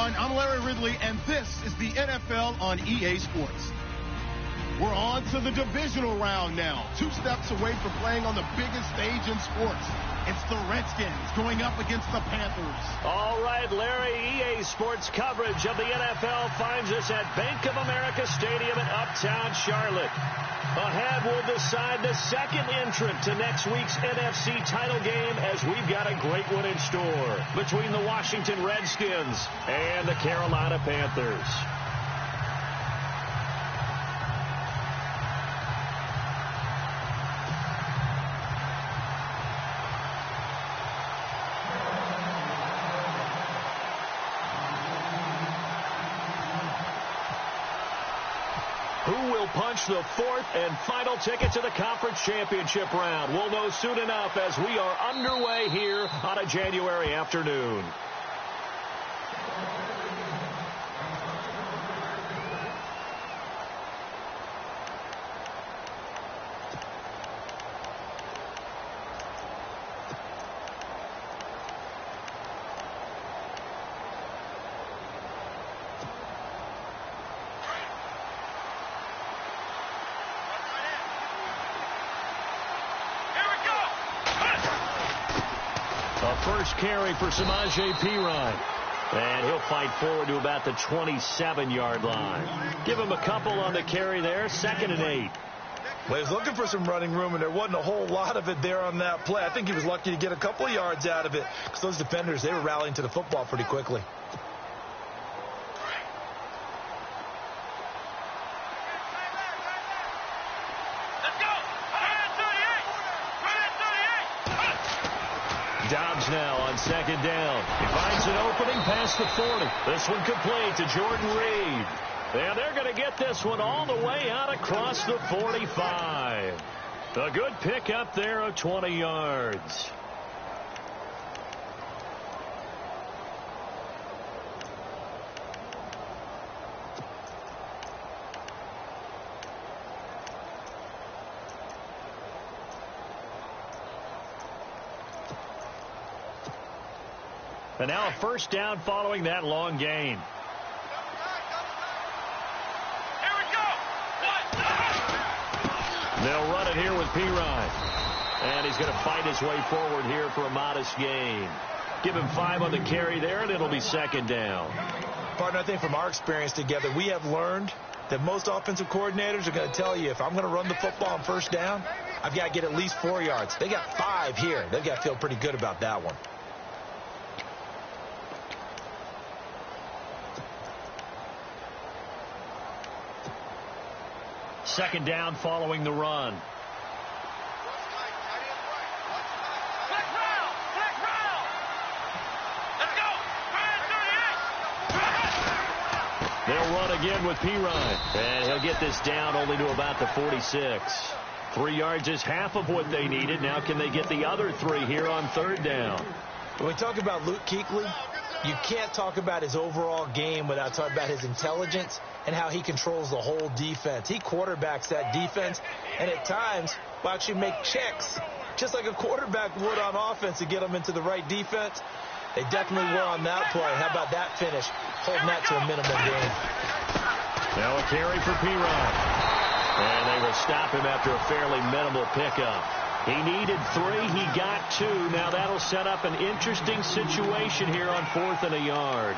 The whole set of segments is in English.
everyone. I'm Larry Ridley, and this is the NFL on EA Sports. We're on to the divisional round now. 2 steps away from playing on the biggest stage in sports. It's the Redskins going up against the Panthers. All right, Larry, EA Sports coverage of the NFL finds us at Bank of America Stadium in Uptown Charlotte. Ahead, we'll decide the second entrant to next week's NFC title game, as we've got a great one in store between the Washington Redskins and the Carolina Panthers. Who will punch the fourth and final ticket to the conference championship round? We'll know soon enough as we are underway here on a January afternoon. First carry for Samaje Perine. And he'll fight forward to about the 27-yard line. Give him a couple on the carry there. 2nd and 8. Well, he was looking for some running room, and there wasn't a whole lot of it there on that play. I think he was lucky to get a couple of yards out of it, because those defenders, they were rallying to the football pretty quickly. Dobbs now on 2nd down. He finds an opening past the 40. This one complete to Jordan Reed. And they're going to get this one all the way out across the 45. A good pickup there of 20 yards. And now a first down following that long gain. Here we go. They'll run it here with Perine. And he's going to fight his way forward here for a modest gain. Give him 5 on the carry there, and it'll be 2nd down. Partner, I think from our experience together, we have learned that most offensive coordinators are going to tell you, if I'm going to run the football on first down, I've got to get at least 4 yards. They got 5 here. They've got to feel pretty good about that one. Second down following the run. Let's go. They'll run again with Perine. And he'll get this down only to about the 46. 3 yards is half of what they needed. Now can they get the other 3 here on 3rd down? When we talk about Luke Kuechly, you can't talk about his overall game without talking about his intelligence and how he controls the whole defense. He quarterbacks that defense, and at times will actually make checks, just like a quarterback would on offense, to get them into the right defense. They definitely were on that play. How about that finish? Holding that to a minimum gain. Now a carry for Perine. And they will stop him after a fairly minimal pickup. He needed 3. He got 2. Now that'll set up an interesting situation here on 4th and a yard.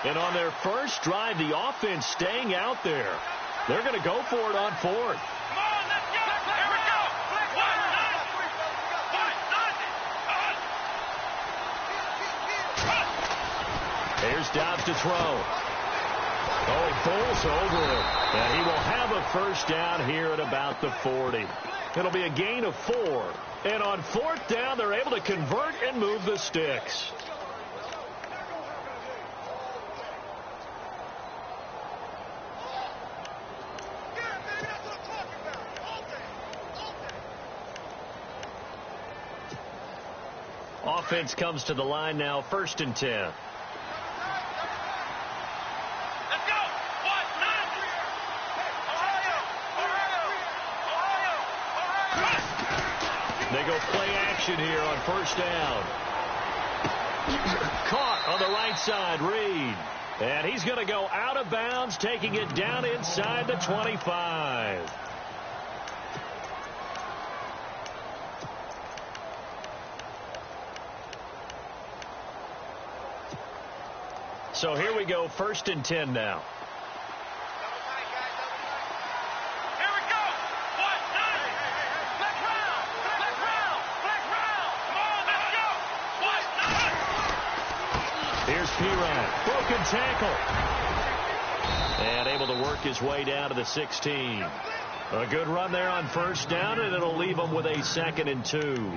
And on their first drive, the offense staying out there. They're going to go for it on 4th. Come on, let's go. Here we go. Here's Dobbs to throw. Oh, he falls over it. And he will have a first down here at about the 40. It'll be a gain of 4. And on 4th down, they're able to convert and move the sticks. Offense comes to the line now, 1st and 10. action here on first down. Caught on the right side, Reed. And he's going to go out of bounds, taking it down inside the 25. So here we go, 1st and 10 now. Here we go. What? Nine. Black round. Black round. Black round. Come on, let's go. What? Nine. Here's P-Ryan. Broken tackle. And able to work his way down to the 16. A good run there on first down, and it'll leave him with a 2nd and 2.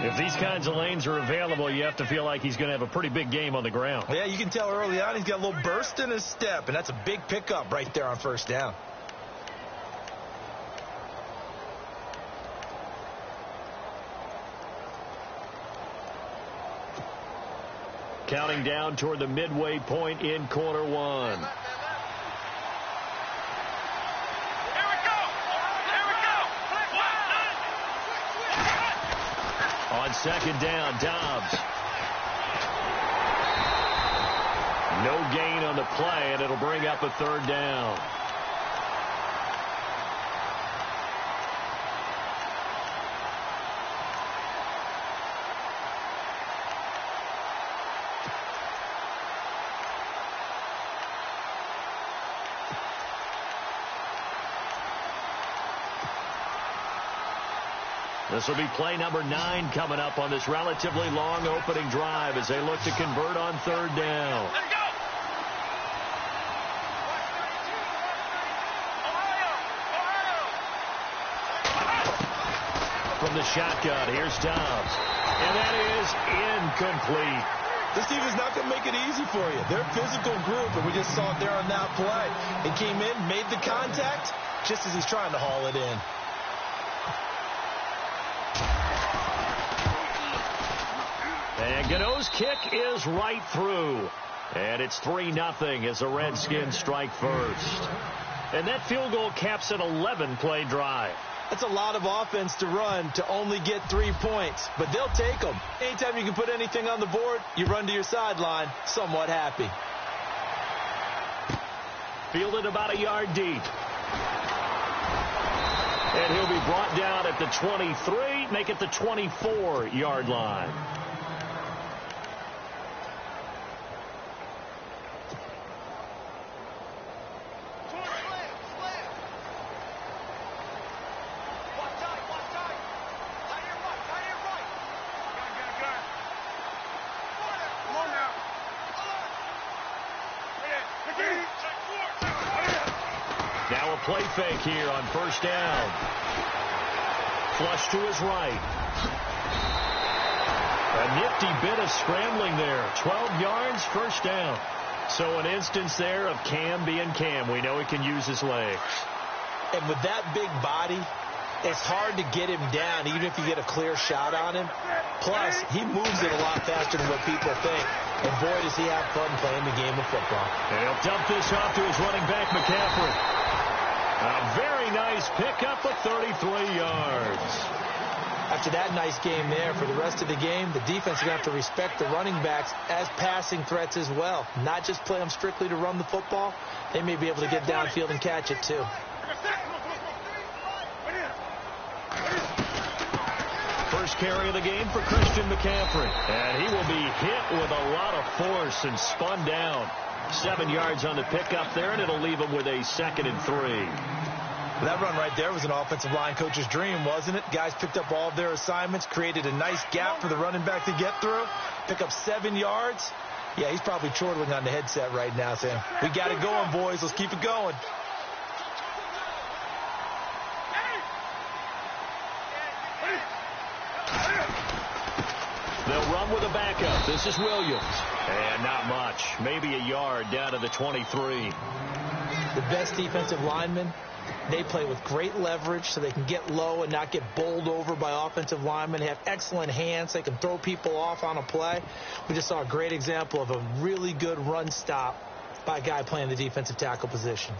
If these kinds of lanes are available, you have to feel like he's going to have a pretty big game on the ground. Yeah, you can tell early on he's got a little burst in his step, and that's a big pickup right there on first down. Counting down toward the midway point in quarter one. On 2nd down, Dobbs. No gain on the play, and it'll bring up a 3rd down. This will be play number 9 coming up on this relatively long opening drive as they look to convert on 3rd down. Let's go. From the shotgun, here's Dobbs. And that is incomplete. This team is not going to make it easy for you. They're a physical group, and we just saw it there on that play. He came in, made the contact, just as he's trying to haul it in. And Gano's kick is right through. And it's 3-0 as the Redskins strike first. And that field goal caps an 11-play drive. That's a lot of offense to run to only get 3 points, but they'll take them. Anytime you can put anything on the board, you run to your sideline somewhat happy. Fielded about a yard deep. And he'll be brought down at the 23, make it the 24-yard line. Now a play fake here on first down. Flush to his right. A nifty bit of scrambling there. 12 yards, first down. So an instance there of Cam being Cam. We know he can use his legs. And with that big body, it's hard to get him down, even if you get a clear shot on him. Plus, he moves it a lot faster than what people think. And boy, does he have fun playing the game of football. And he'll dump this off to his running back, McCaffrey. A very nice pickup of 33 yards. After that nice game there, for the rest of the game, the defense is going to have to respect the running backs as passing threats as well. Not just play them strictly to run the football. They may be able to get downfield and catch it, too. First carry of the game for Christian McCaffrey. And he will be hit with a lot of force and spun down. 7 yards on the pickup there, and it'll leave him with a 2nd and 3. That run right there was an offensive line coach's dream, wasn't it? Guys picked up all of their assignments, created a nice gap for the running back to get through, pick up 7 yards. Yeah, he's probably chortling on the headset right now saying, we got it going, boys. Let's keep it going. They'll run with a backup. This is Williams. And not much. Maybe a yard down to the 23. The best defensive linemen, they play with great leverage so they can get low and not get bowled over by offensive linemen. They have excellent hands. They can throw people off on a play. We just saw a great example of a really good run stop by a guy playing the defensive tackle position.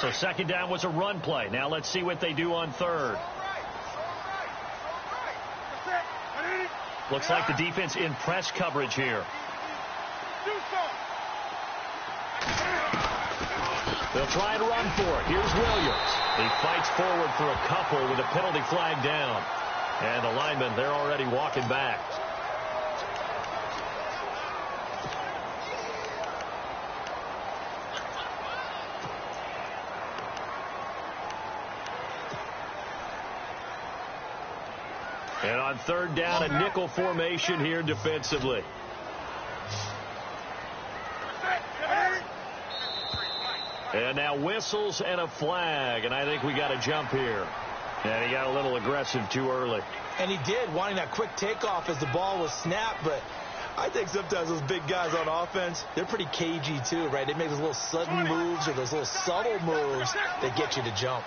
So second down was a run play. Now let's see what they do on third. Looks like the defense in press coverage here. They'll try and run for it. Here's Williams. He fights forward for a couple with a penalty flag down. And the linemen, they're already walking back. And on third down, a nickel formation here defensively. And now whistles and a flag, and I think we got a jump here. And he got a little aggressive too early. And he did, wanting that quick takeoff as the ball was snapped, but I think sometimes those big guys on offense, they're pretty cagey too, right? They make those little sudden moves or those little subtle moves that get you to jump.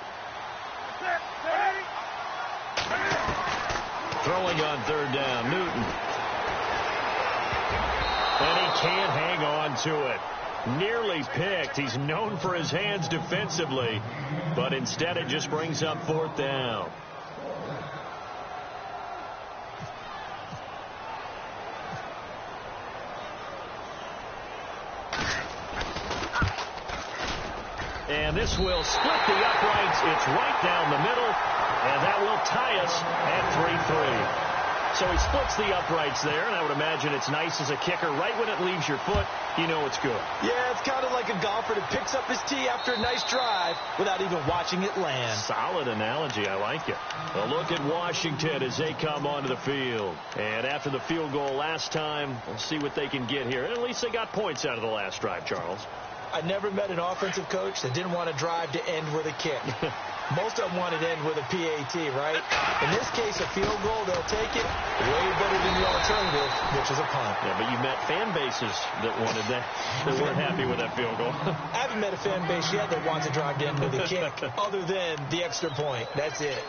Throwing on third down, Newton. And he can't hang on to it. Nearly picked. He's known for his hands defensively, but instead it just brings up fourth down. And this will split the uprights. It's right down the middle, and that will tie us at 3-3. So he splits the uprights there, and I would imagine it's nice as a kicker. Right when it leaves your foot, you know it's good. Yeah, it's kind of like a golfer that picks up his tee after a nice drive without even watching it land. Solid analogy. I like it. A look at Washington as they come onto the field. And after the field goal last time, we'll see what they can get here. And at least they got points out of the last drive, Charles. I never met an offensive coach that didn't want a drive to end with a kick. Most of them wanted to end with a PAT, right? In this case, a field goal, they'll take it. Way better than the alternative, which is a punt. Yeah, but you met fan bases that wanted that, that weren't happy with that field goal. I haven't met a fan base yet that wants a drive to end with a kick, other than the extra point. That's it.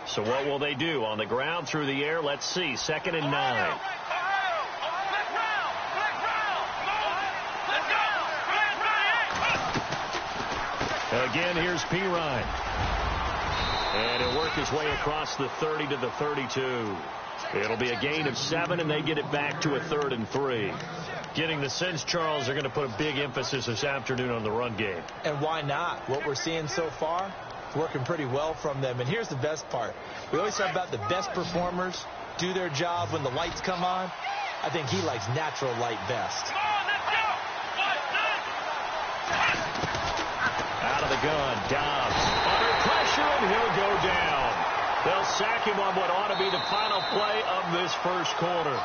So what will they do? On the ground, through the air, let's see. 2nd and 9. Again, here's P. Ryan. And he'll work his way across the 30 to the 32. It'll be a gain of 7, and they get it back to a 3rd and 3. Getting the sense, Charles, they're going to put a big emphasis this afternoon on the run game. And why not? What we're seeing so far, it's working pretty well from them. And here's the best part. We always talk about the best performers do their job when the lights come on. I think he likes natural light best. Out of the gun, Dobbs. Under pressure, and he'll go down. They'll sack him on what ought to be the final play of this first quarter.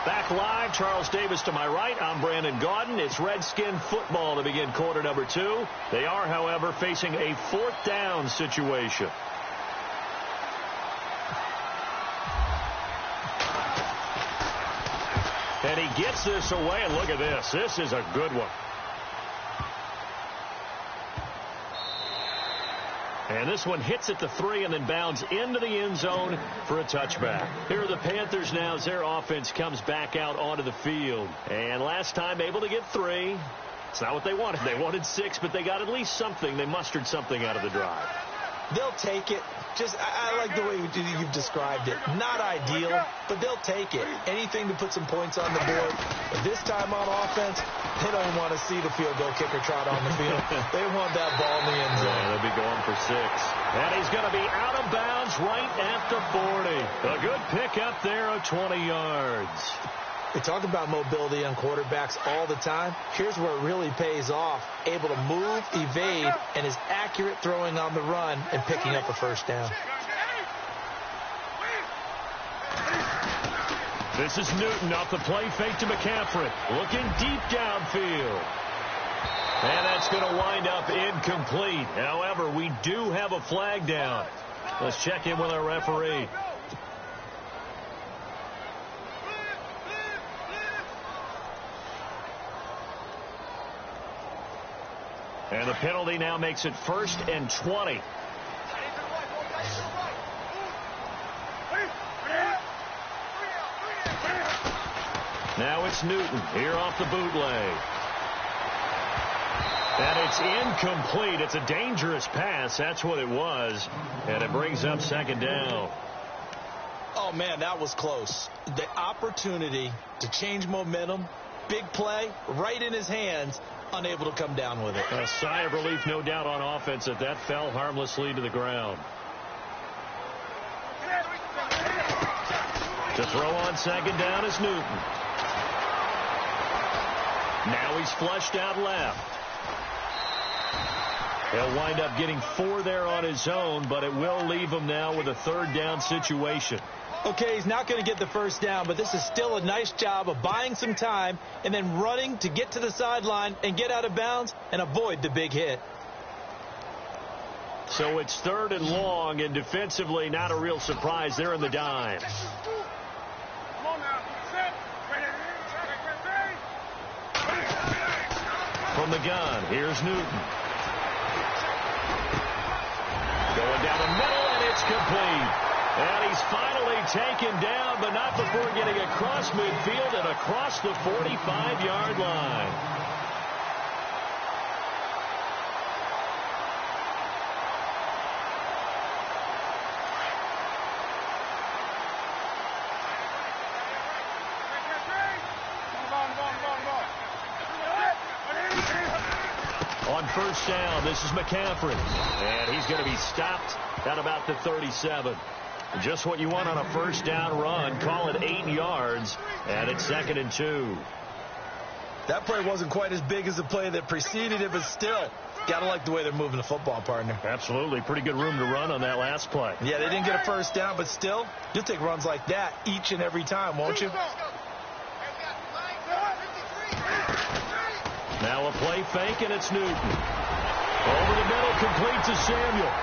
Back live, Charles Davis to my right. I'm Brandon Gaudin. It's Redskin football to begin quarter number 2. They are, however, facing a 4th down situation. And he gets this away, and look at this. This is a good one. And this one hits at the 3 and then bounds into the end zone for a touchback. Here are the Panthers now as their offense comes back out onto the field. And last time able to get 3. It's not what they wanted. They wanted 6, but they got at least something. They mustered something out of the drive. They'll take it. I like the way you've described it. Not ideal, but they'll take it. Anything to put some points on the board. But this time on offense, they don't want to see the field goal kicker trot on the field. They want that ball in the end zone. Yeah, they'll be going for 6. And he's going to be out of bounds right at the 40. A good pickup there of 20 yards. We talk about mobility on quarterbacks all the time. Here's where it really pays off. Able to move, evade, and is accurate throwing on the run and picking up a first down. This is Newton off the play fake to McCaffrey. Looking deep downfield. And that's going to wind up incomplete. However, we do have a flag down. Let's check in with our referee. And the penalty now makes it 1st and 20. Now it's Newton here off the bootleg. And it's incomplete. It's a dangerous pass. That's what it was. And it brings up second down. Oh, man, that was close. The opportunity to change momentum, big play, right in his hands, unable to come down with it. A sigh of relief, no doubt, on offense that fell harmlessly to the ground. To throw on second down is Newton. Now he's flushed out left. He'll wind up getting 4 there on his own, but it will leave him now with a third down situation. Okay, he's not going to get the first down, but this is still a nice job of buying some time and then running to get to the sideline and get out of bounds and avoid the big hit. So it's 3rd and long, and defensively not a real surprise. They're in the dime. From the gun, here's Newton. Going down the middle, and it's complete. And he's finally taken down, but not before getting across midfield and across the 45-yard line. On first down, this is McCaffrey. And he's going to be stopped at about the 37. Just what you want on a first down run. Call it 8 yards, and it's 2nd and 2. That play wasn't quite as big as the play that preceded it, but still, got to like the way they're moving the football, partner. Absolutely. Pretty good room to run on that last play. Yeah, they didn't get a first down, but still, you'll take runs like that each and every time, won't you? Now a play fake, and it's Newton. Over the middle, complete to Samuel.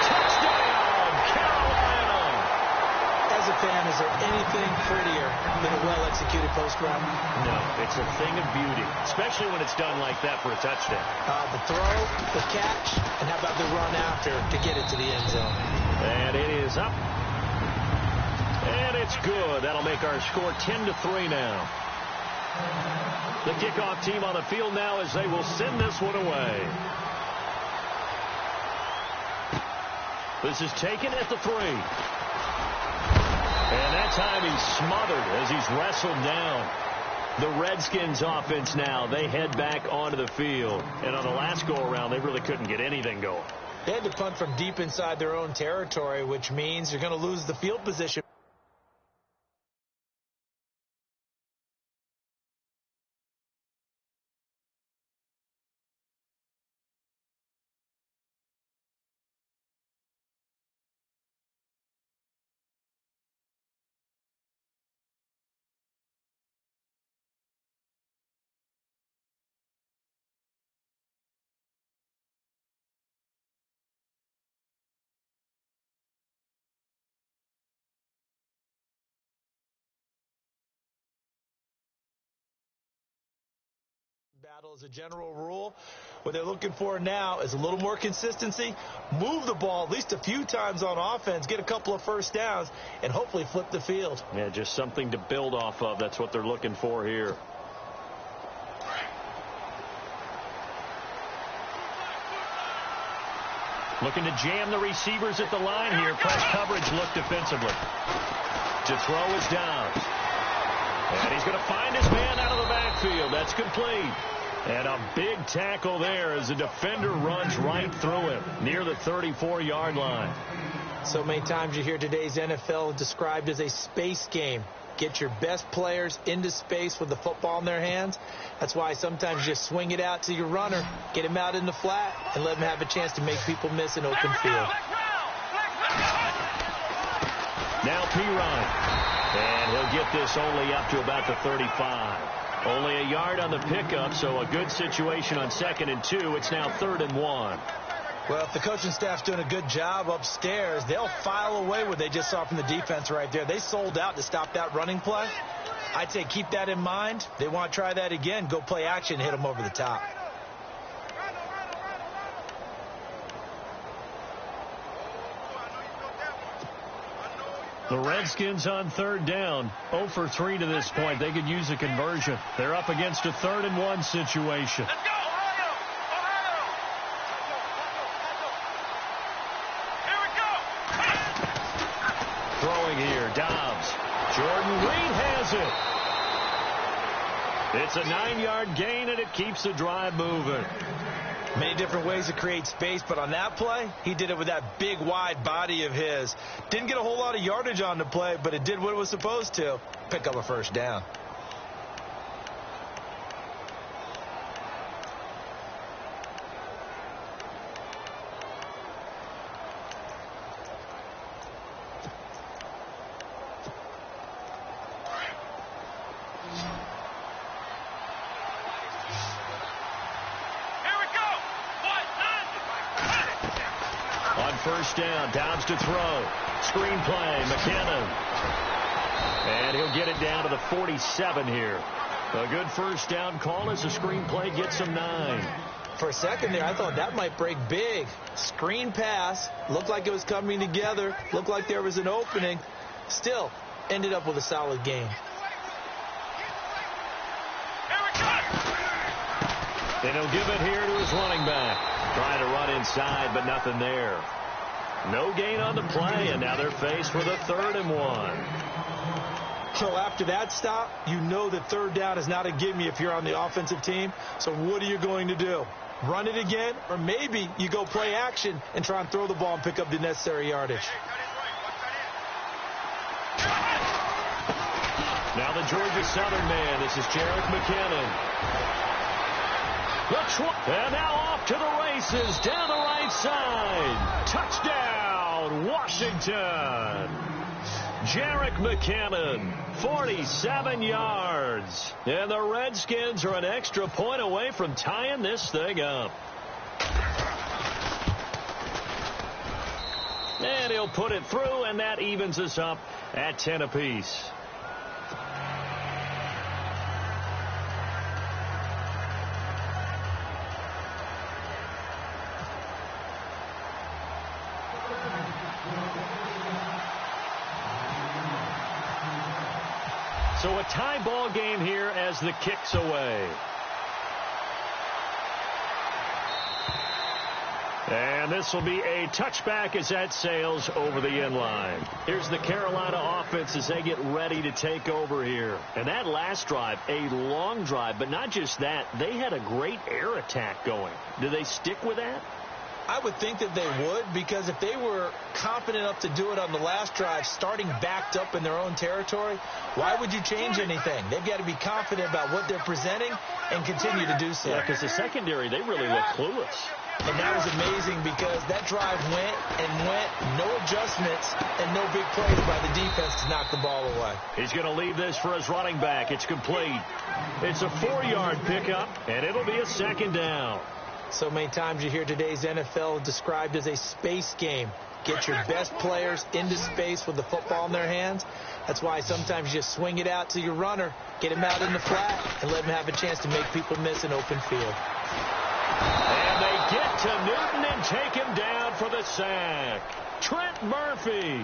Touchdown, Carolina! As a fan, is there anything prettier than a well-executed post route? No, it's a thing of beauty, especially when it's done like that for a touchdown. The throw, the catch, and how about the run after to get it to the end zone? And it is up. And it's good. That'll make our score 10-3 now. The kickoff team on the field now as they will send this one away. This is taken at the 3. And that time he's smothered as he's wrestled down. The Redskins offense now, they head back onto the field. And on the last go-around, they really couldn't get anything going. They had to punt from deep inside their own territory, which means you're going to lose the field position. Battle as a general rule. What they're looking for now is a little more consistency, move the ball at least a few times on offense, get a couple of first downs, and hopefully flip the field. Yeah, just something to build off of. That's what they're looking for here. Looking to jam the receivers at the line here. Press coverage look defensively. To throw is down. And he's going to find his man out of the backfield. That's complete. And a big tackle there as the defender runs right through him near the 34-yard line. So many times you hear today's NFL described as a space game. Get your best players into space with the football in their hands. That's why sometimes you just swing it out to your runner, get him out in the flat, and let him have a chance to make people miss an open field. Now P-Ryan. And he'll get this only up to about the 35. Only a yard on the pickup, so a good situation on 2nd and 2. It's now 3rd and 1. Well, if the coaching staff's doing a good job upstairs, they'll file away what they just saw from the defense right there. They sold out to stop that running play. I'd say keep that in mind. They want to try that again. Go play action, hit them over the top. The Redskins on third down, 0 for 3 to this point. They could use a conversion. They're up against a 3rd and 1 situation. Let's go, Ohio! Ohio! Here we go! Throwing here, Dobbs. Jordan Reed has it. It's a 9-yard gain, and it keeps the drive moving. Many different ways to create space, but on that play, he did it with that big, wide body of his. Didn't get a whole lot of yardage on the play, but it did what it was supposed to. Pick up a first down. First down, Downs to throw. Screen play, McKinnon. And he'll get it down to the 47 here. A good first down call as the screen play gets him 9. For a second there, I thought that might break big. Screen pass, looked like it was coming together, looked like there was an opening. Still, ended up with a solid game. Then he'll give it here to his running back. Trying to run inside, but nothing there. No gain on the play, and now they're faced with a 3rd and 1. So after that stop, you know that third down is not a gimme if you're on the offensive team. So what are you going to do? Run it again? Or maybe you go play action and try and throw the ball and pick up the necessary yardage. Now the Georgia Southern man. This is Jerick McKinnon. And now off to the races down the right side. Touchdown, Washington. Jerick McKinnon, 47 yards. And the Redskins are an extra point away from tying this thing up. And he'll put it through, and that evens us up at 10 apiece. So a tie ball game here as the kick's away. And this will be a touchback as that sails over the end line. Here's the Carolina offense as they get ready to take over here. And that last drive, a long drive, but not just that. They had a great air attack going. Do they stick with that? I would think that they would, because if they were confident enough to do it on the last drive, starting backed up in their own territory, why would you change anything? They've got to be confident about what they're presenting and continue to do so. Yeah, because the secondary, they really look clueless. And that was amazing because that drive went and went, no adjustments and no big plays by the defense to knock the ball away. He's going to leave this for his running back. It's complete. It's a 4-yard pickup, and it'll be a 2nd down. So many times you hear today's NFL described as a space game. Get your best players into space with the football in their hands. That's why sometimes you just swing it out to your runner, get him out in the flat, and let him have a chance to make people miss an open field. And they get to Newton and take him down for the sack. Trent Murphy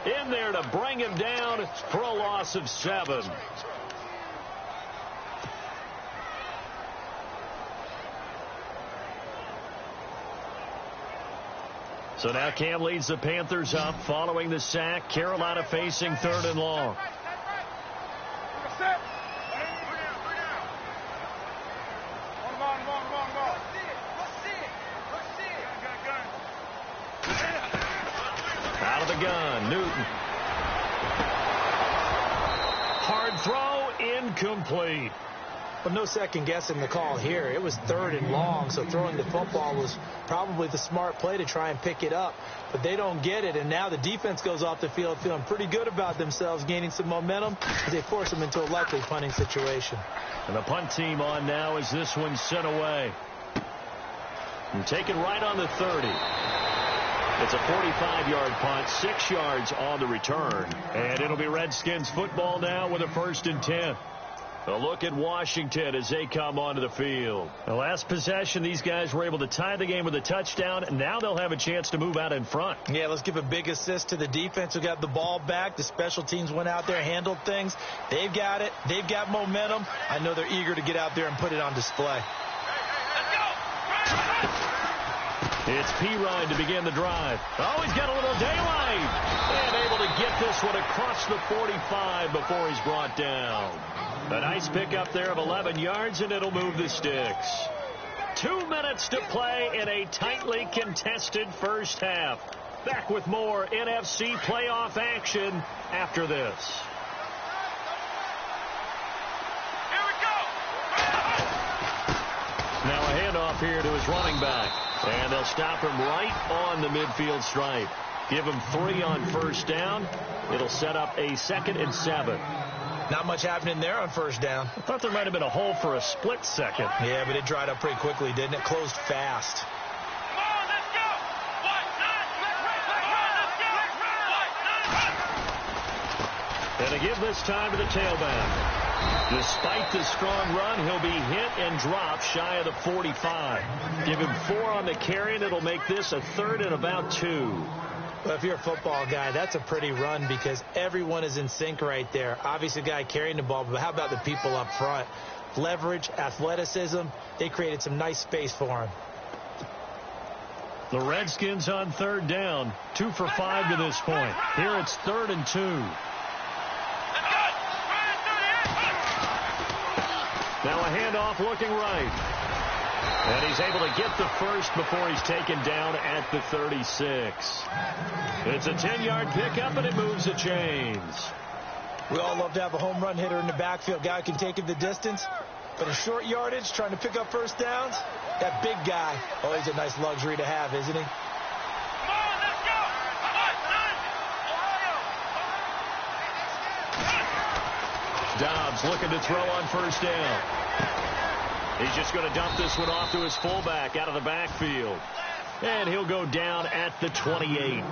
in there to bring him down for a loss of 7. So now Cam leads the Panthers up following the sack. Carolina facing 3rd and long. Out of the gun, Newton. Hard throw, incomplete. But no second guessing the call here. It was 3rd and long, so throwing the football was probably the smart play to try and pick it up. But they don't get it, and now the defense goes off the field feeling pretty good about themselves, gaining some momentum as they force them into a likely punting situation. And the punt team on now as this one's sent away. And taken right on the 30. It's a 45-yard punt, 6 yards on the return. And it'll be Redskins football now with a 1st and 10. A look at Washington as they come onto the field. The last possession, these guys were able to tie the game with a touchdown, and now they'll have a chance to move out in front. Yeah, let's give a big assist to the defense who got the ball back. The special teams went out there, handled things. They've got it. They've got momentum. I know they're eager to get out there and put it on display. It's Pirine to begin the drive. Oh, he's got a little daylight. And able to get this one across the 45 before he's brought down. A nice pickup there of 11 yards, and it'll move the sticks. 2 minutes to play in a tightly contested first half. Back with more NFC playoff action after this. Here we go. Now a handoff here to his running back. And they'll stop him right on the midfield stripe. Give him 3 on first down. It'll set up a 2nd and 7. Not much happening there on first down. I thought there might have been a hole for a split second. Yeah, but it dried up pretty quickly, didn't it? Closed fast. Come on, let's go. And to give this time to the tailback. Despite the strong run, he'll be hit and dropped shy of the 45. Give him 4 on the carry, and it'll make this a 3rd and about 2. Well, if you're a football guy, that's a pretty run because everyone is in sync right there. Obviously, the guy carrying the ball, but how about the people up front? Leverage, athleticism, they created some nice space for him. The Redskins on 3rd down, 2 for 5 to this point. Here it's 3rd and 2. Now a handoff looking right. And he's able to get the first before he's taken down at the 36. It's a 10-yard pickup, and it moves the chains. We all love to have a home run hitter in the backfield. Guy can take it the distance. But a short yardage, trying to pick up first downs, that big guy, oh, he's a nice luxury to have, isn't he? Dobbs looking to throw on first down. He's just going to dump this one off to his fullback out of the backfield. And he'll go down at the 28.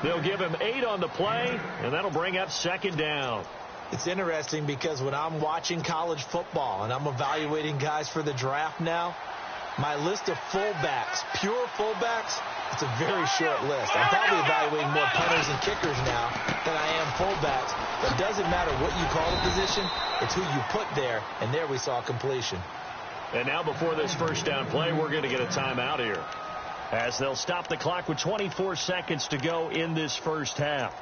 They'll give him 8 on the play, and that'll bring up 2nd down. It's interesting because when I'm watching college football and I'm evaluating guys for the draft now, my list of fullbacks, pure fullbacks, it's a very short list. I'm probably evaluating more punters and kickers now than I am fullbacks. But it doesn't matter what you call the position, it's who you put there, and there we saw completion. And now before this first down play, we're going to get a timeout here, as they'll stop the clock with 24 seconds to go in this first half.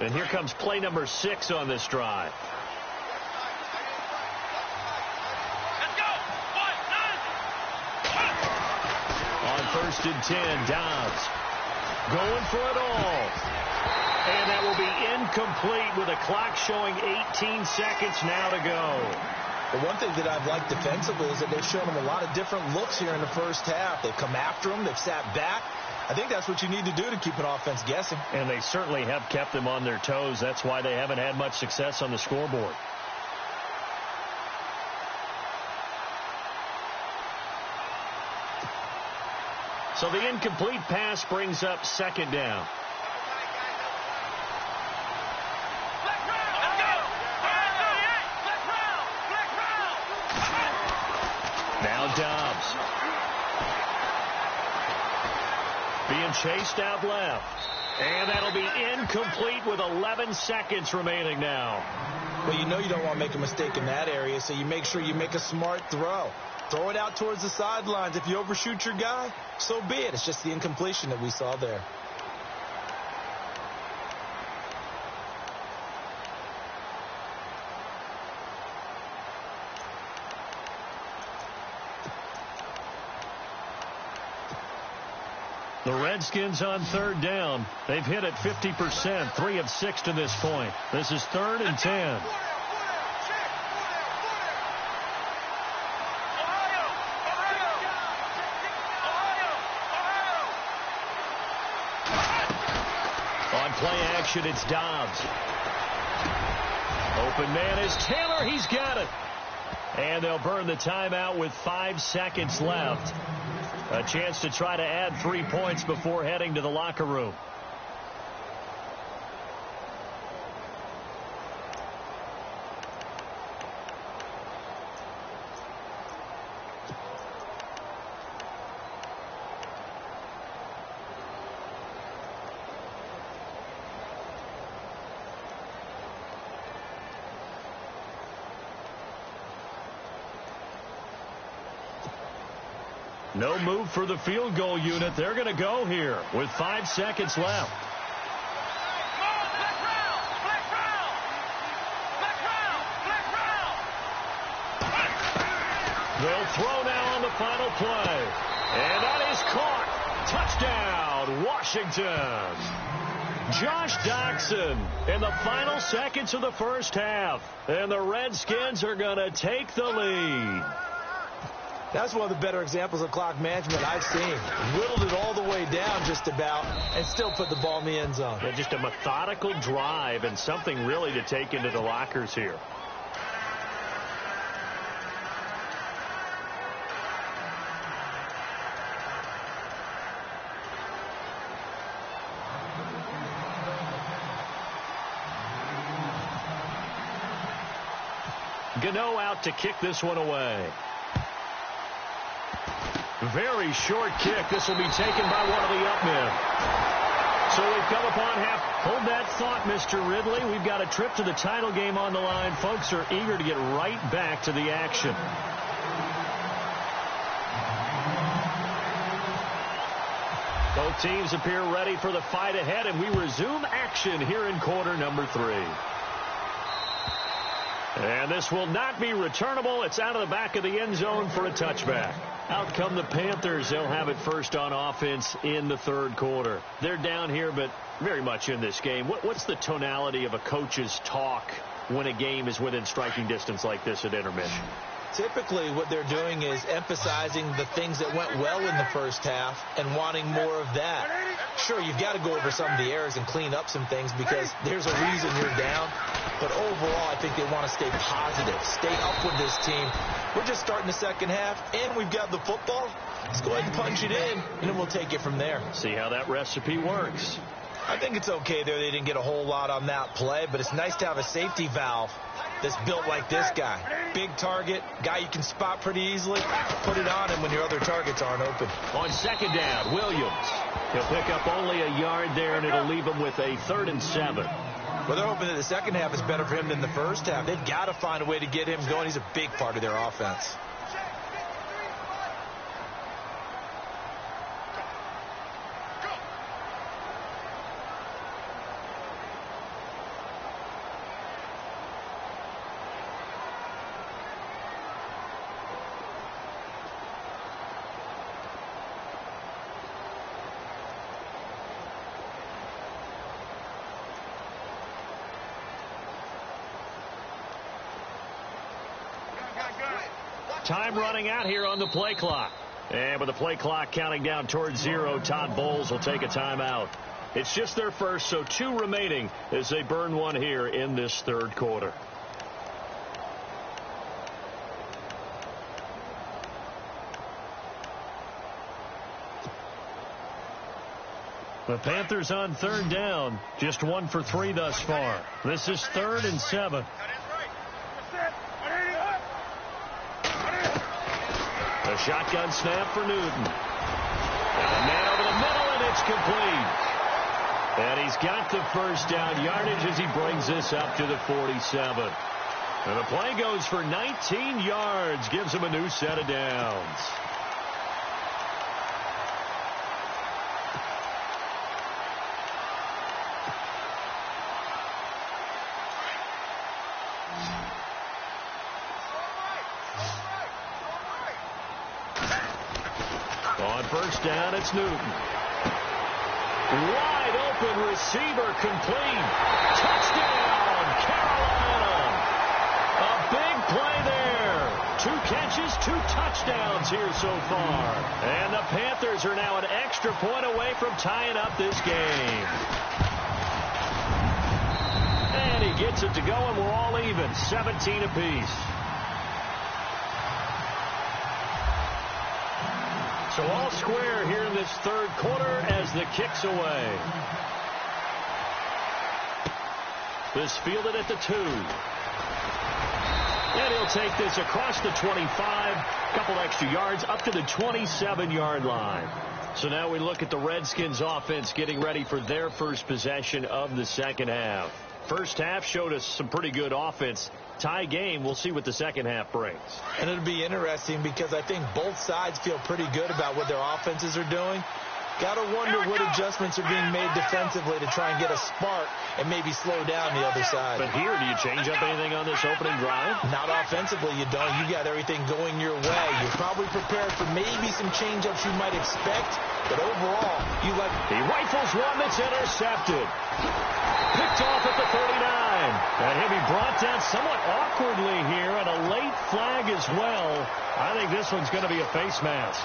And here comes play number 6 on this drive. Let's go. 1, 9. On 1st and 10, Dobbs going for it all. And that will be incomplete with a clock showing 18 seconds now to go. The one thing that I've liked defensively is that they've shown them a lot of different looks here in the first half. They've come after them. They've sat back. I think that's what you need to do to keep an offense guessing. And they certainly have kept them on their toes. That's why they haven't had much success on the scoreboard. So the incomplete pass brings up 2nd down. Now Dobbs. Being chased out left. And that'll be incomplete with 11 seconds remaining now. Well, you know you don't want to make a mistake in that area, so you make sure you make a smart throw. Throw it out towards the sidelines. If you overshoot your guy, so be it. It's just the incompletion that we saw there. The Redskins on 3rd down. They've hit it 50%, 3 of 6 to this point. This is 3rd and 10. On play action, it's Dobbs. Open man is Taylor. He's got it. And they'll burn the timeout with 5 seconds left. A chance to try to add 3 points before heading to the locker room. No move for the field goal unit. They're going to go here with 5 seconds left. They'll throw now on the final play. And that is caught. Touchdown, Washington. Josh Doctson in the final seconds of the first half. And the Redskins are going to take the lead. That's one of the better examples of clock management I've seen. Whittled it all the way down just about and still put the ball in the end zone. Yeah, just a methodical drive and something really to take into the lockers here. Gano out to kick this one away. Very short kick. This will be taken by one of the up men. So we've come upon half. Hold that thought, Mr. Ridley. We've got a trip to the title game on the line. Folks are eager to get right back to the action. Both teams appear ready for the fight ahead, and we resume action here in quarter number 3. And this will not be returnable. It's out of the back of the end zone for a touchback. Out come the Panthers. They'll have it first on offense in the third quarter. They're down here, but very much in this game. What's the tonality of a coach's talk when a game is within striking distance like this at intermission? Typically, what they're doing is emphasizing the things that went well in the first half and wanting more of that. Sure, you've got to go over some of the errors and clean up some things because there's a reason you're down. But overall, I think they want to stay positive, stay up with this team. We're just starting the second half, and we've got the football. Let's go ahead and punch it in, and then we'll take it from there. See how that recipe works. I think it's okay there. They didn't get a whole lot on that play, but it's nice to have a safety valve that's built like this guy. Big target, guy you can spot pretty easily. Put it on him when your other targets aren't open. On second down, Williams. He'll pick up only a yard there, and it'll leave him with a 3rd and 7. Well, they're hoping that the second half is better for him than the first half. They've got to find a way to get him going. He's a big part of their offense. Time running out here on the play clock. And with the play clock counting down towards 0, Todd Bowles will take a timeout. It's just their first, so 2 remaining as they burn one here in this third quarter. The Panthers on 3rd down, just 1 for 3 thus far. This is 3rd and 7. A shotgun snap for Newton. And a man over the middle, and it's complete. And he's got the first down yardage as he brings this up to the 47. And the play goes for 19 yards, gives him a new set of downs. On first down, it's Newton. Wide open receiver complete. Touchdown, Carolina. A big play there. 2 catches, 2 touchdowns here so far. And the Panthers are now an extra point away from tying up this game. And he gets it to go, and we're all even, 17 apiece. So all square here in this third quarter as the kick's away. This fielded at the 2. And he'll take this across the 25, a couple extra yards, up to the 27-yard line. So now we look at the Redskins offense getting ready for their first possession of the second half. First half showed us some pretty good offense. tie game. We'll see what the second half brings. And it'll be interesting because I think both sides feel pretty good about what their offenses are doing. Got to wonder what adjustments are being made defensively to try and get a spark and maybe slow down the other side. But here, do you change up anything on this opening drive? Not offensively, you don't. You got everything going your way. You're probably prepared for maybe some change-ups you might expect, but overall, you like... He rifles one that's intercepted. Picked off at the 39. And he'll be brought down somewhat awkwardly here, and a late flag as well. I think this one's going to be a face mask.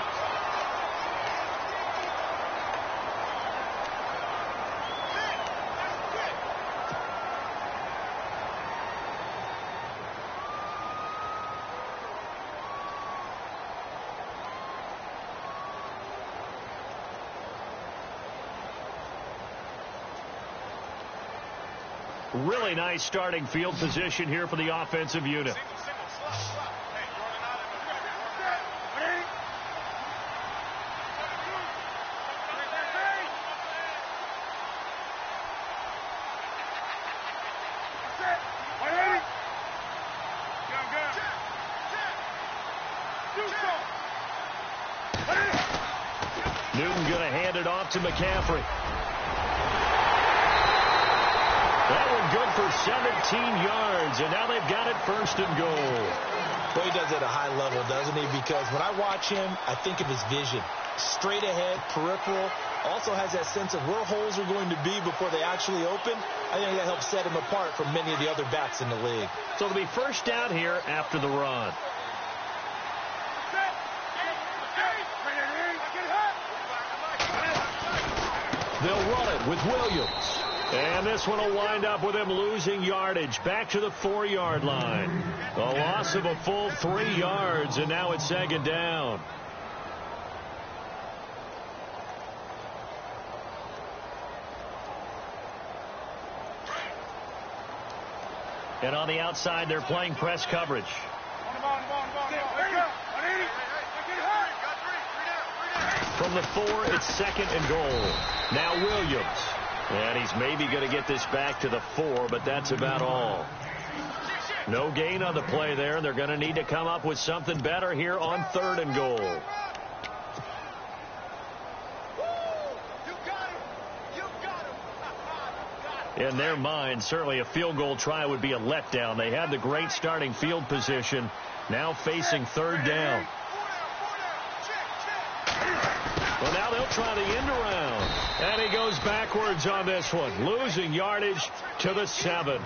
Really nice starting field position here for the offensive unit. Newton going to hand it off to McCaffrey. That one good for 17 yards, and now they've got it first and goal. Well, he does it at a high level, doesn't he? Because when I watch him, I think of his vision. Straight ahead, peripheral, also has that sense of where holes are going to be before they actually open. I think that helps set him apart from many of the other backs in the league. So it'll be first down here after the run. They'll run it with Williams. And this one will wind up with him losing yardage back to the 4-yard line. A loss of a full 3 yards, and now it's second down. And on the outside, they're playing press coverage. From the 4, it's second and goal. Now Williams. And he's maybe going to get this back to the 4, but that's about all. No gain on the play there. They're going to need to come up with something better here on third and goal. In their mind, certainly a field goal try would be a letdown. They had the great starting field position, now facing third down. Well, now they'll try the end around. And he goes backwards on this one, losing yardage to the 7.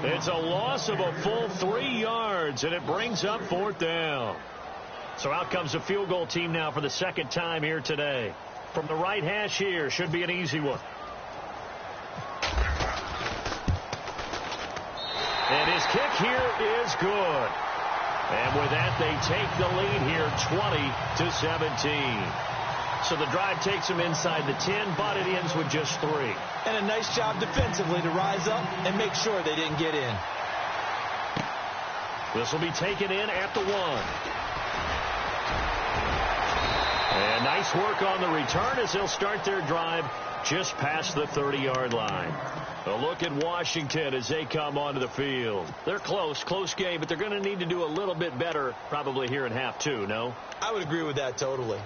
It's a loss of a full 3 yards, and it brings up fourth down. So out comes the field goal team now for the second time here today. From the right hash here, should be an easy one. And his kick here is good. And with that, they take the lead here 20-17. So the drive takes them inside the 10, but it ends with just 3. And a nice job defensively to rise up and make sure they didn't get in. This will be taken in at the 1. And nice work on the return as they'll start their drive just past the 30-yard line. A look at Washington as they come onto the field. They're close game, but they're going to need to do a little bit better probably here in half 2, no? I would agree with that totally.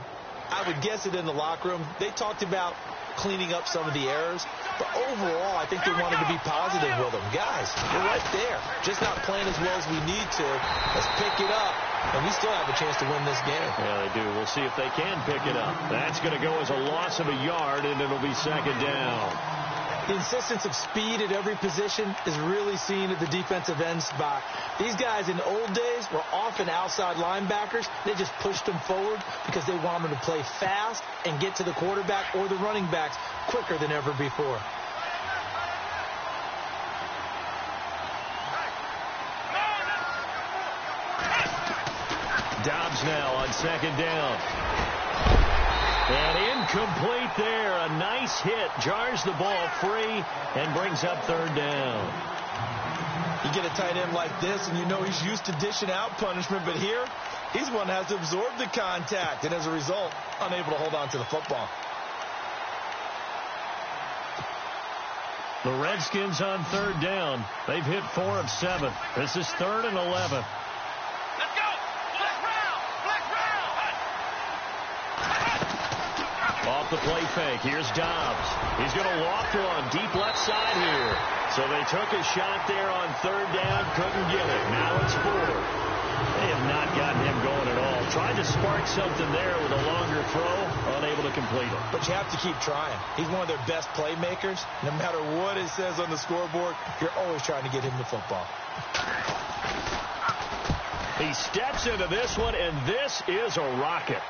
I would guess it in the locker room. They talked about cleaning up some of the errors, but overall, I think they wanted to be positive with them. Guys, we're right there. Just not playing as well as we need to. Let's pick it up, and we still have a chance to win this game. Yeah, they do. We'll see if they can pick it up. That's going to go as a loss of a yard, and it'll be second down. The insistence of speed at every position is really seen at the defensive end spot. These guys in the old days were often outside linebackers. They just pushed them forward because they wanted them to play fast and get to the quarterback or the running backs quicker than ever before. Dobbs now on second down. And incomplete there. A nice hit. Jars the ball free and brings up third down. You get a tight end like this, and you know he's used to dishing out punishment, but here, he's one that has to absorb the contact, and as a result, unable to hold on to the football. The Redskins on third down. They've hit 4 of 7. This is 3rd and 11. Let's go! Black round! Black round! Off the play fake. Here's Dobbs. He's going to loft one deep left side here. So they took a shot there on third down. Couldn't get it. Now it's 4. They have not gotten him going at all. Tried to spark something there with a longer throw. Unable to complete it. But you have to keep trying. He's one of their best playmakers. No matter what it says on the scoreboard, you're always trying to get him the football. He steps into this one, and this is a rocket.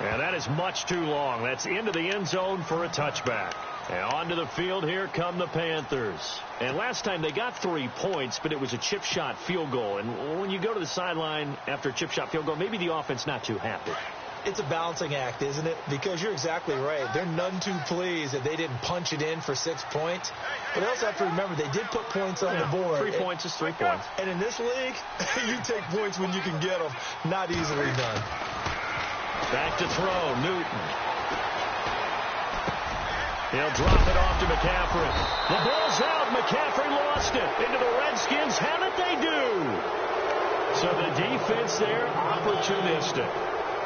And that is much too long. That's into the end zone for a touchback. And onto the field, here come the Panthers. And last time they got 3 points, but it was a chip shot field goal. And when you go to the sideline after a chip shot field goal, maybe the offense not too happy. It's a balancing act, isn't it? Because you're exactly right. They're none too pleased that they didn't punch it in for 6 points. But they also have to remember they did put points on the board. 3 points is 3 points. And in this league, you take points when you can get them. Not easily done. Back to throw, Newton. He'll drop it off to McCaffrey. The ball's out. McCaffrey lost it. Into the Redskins. How did they do? So the defense there, opportunistic.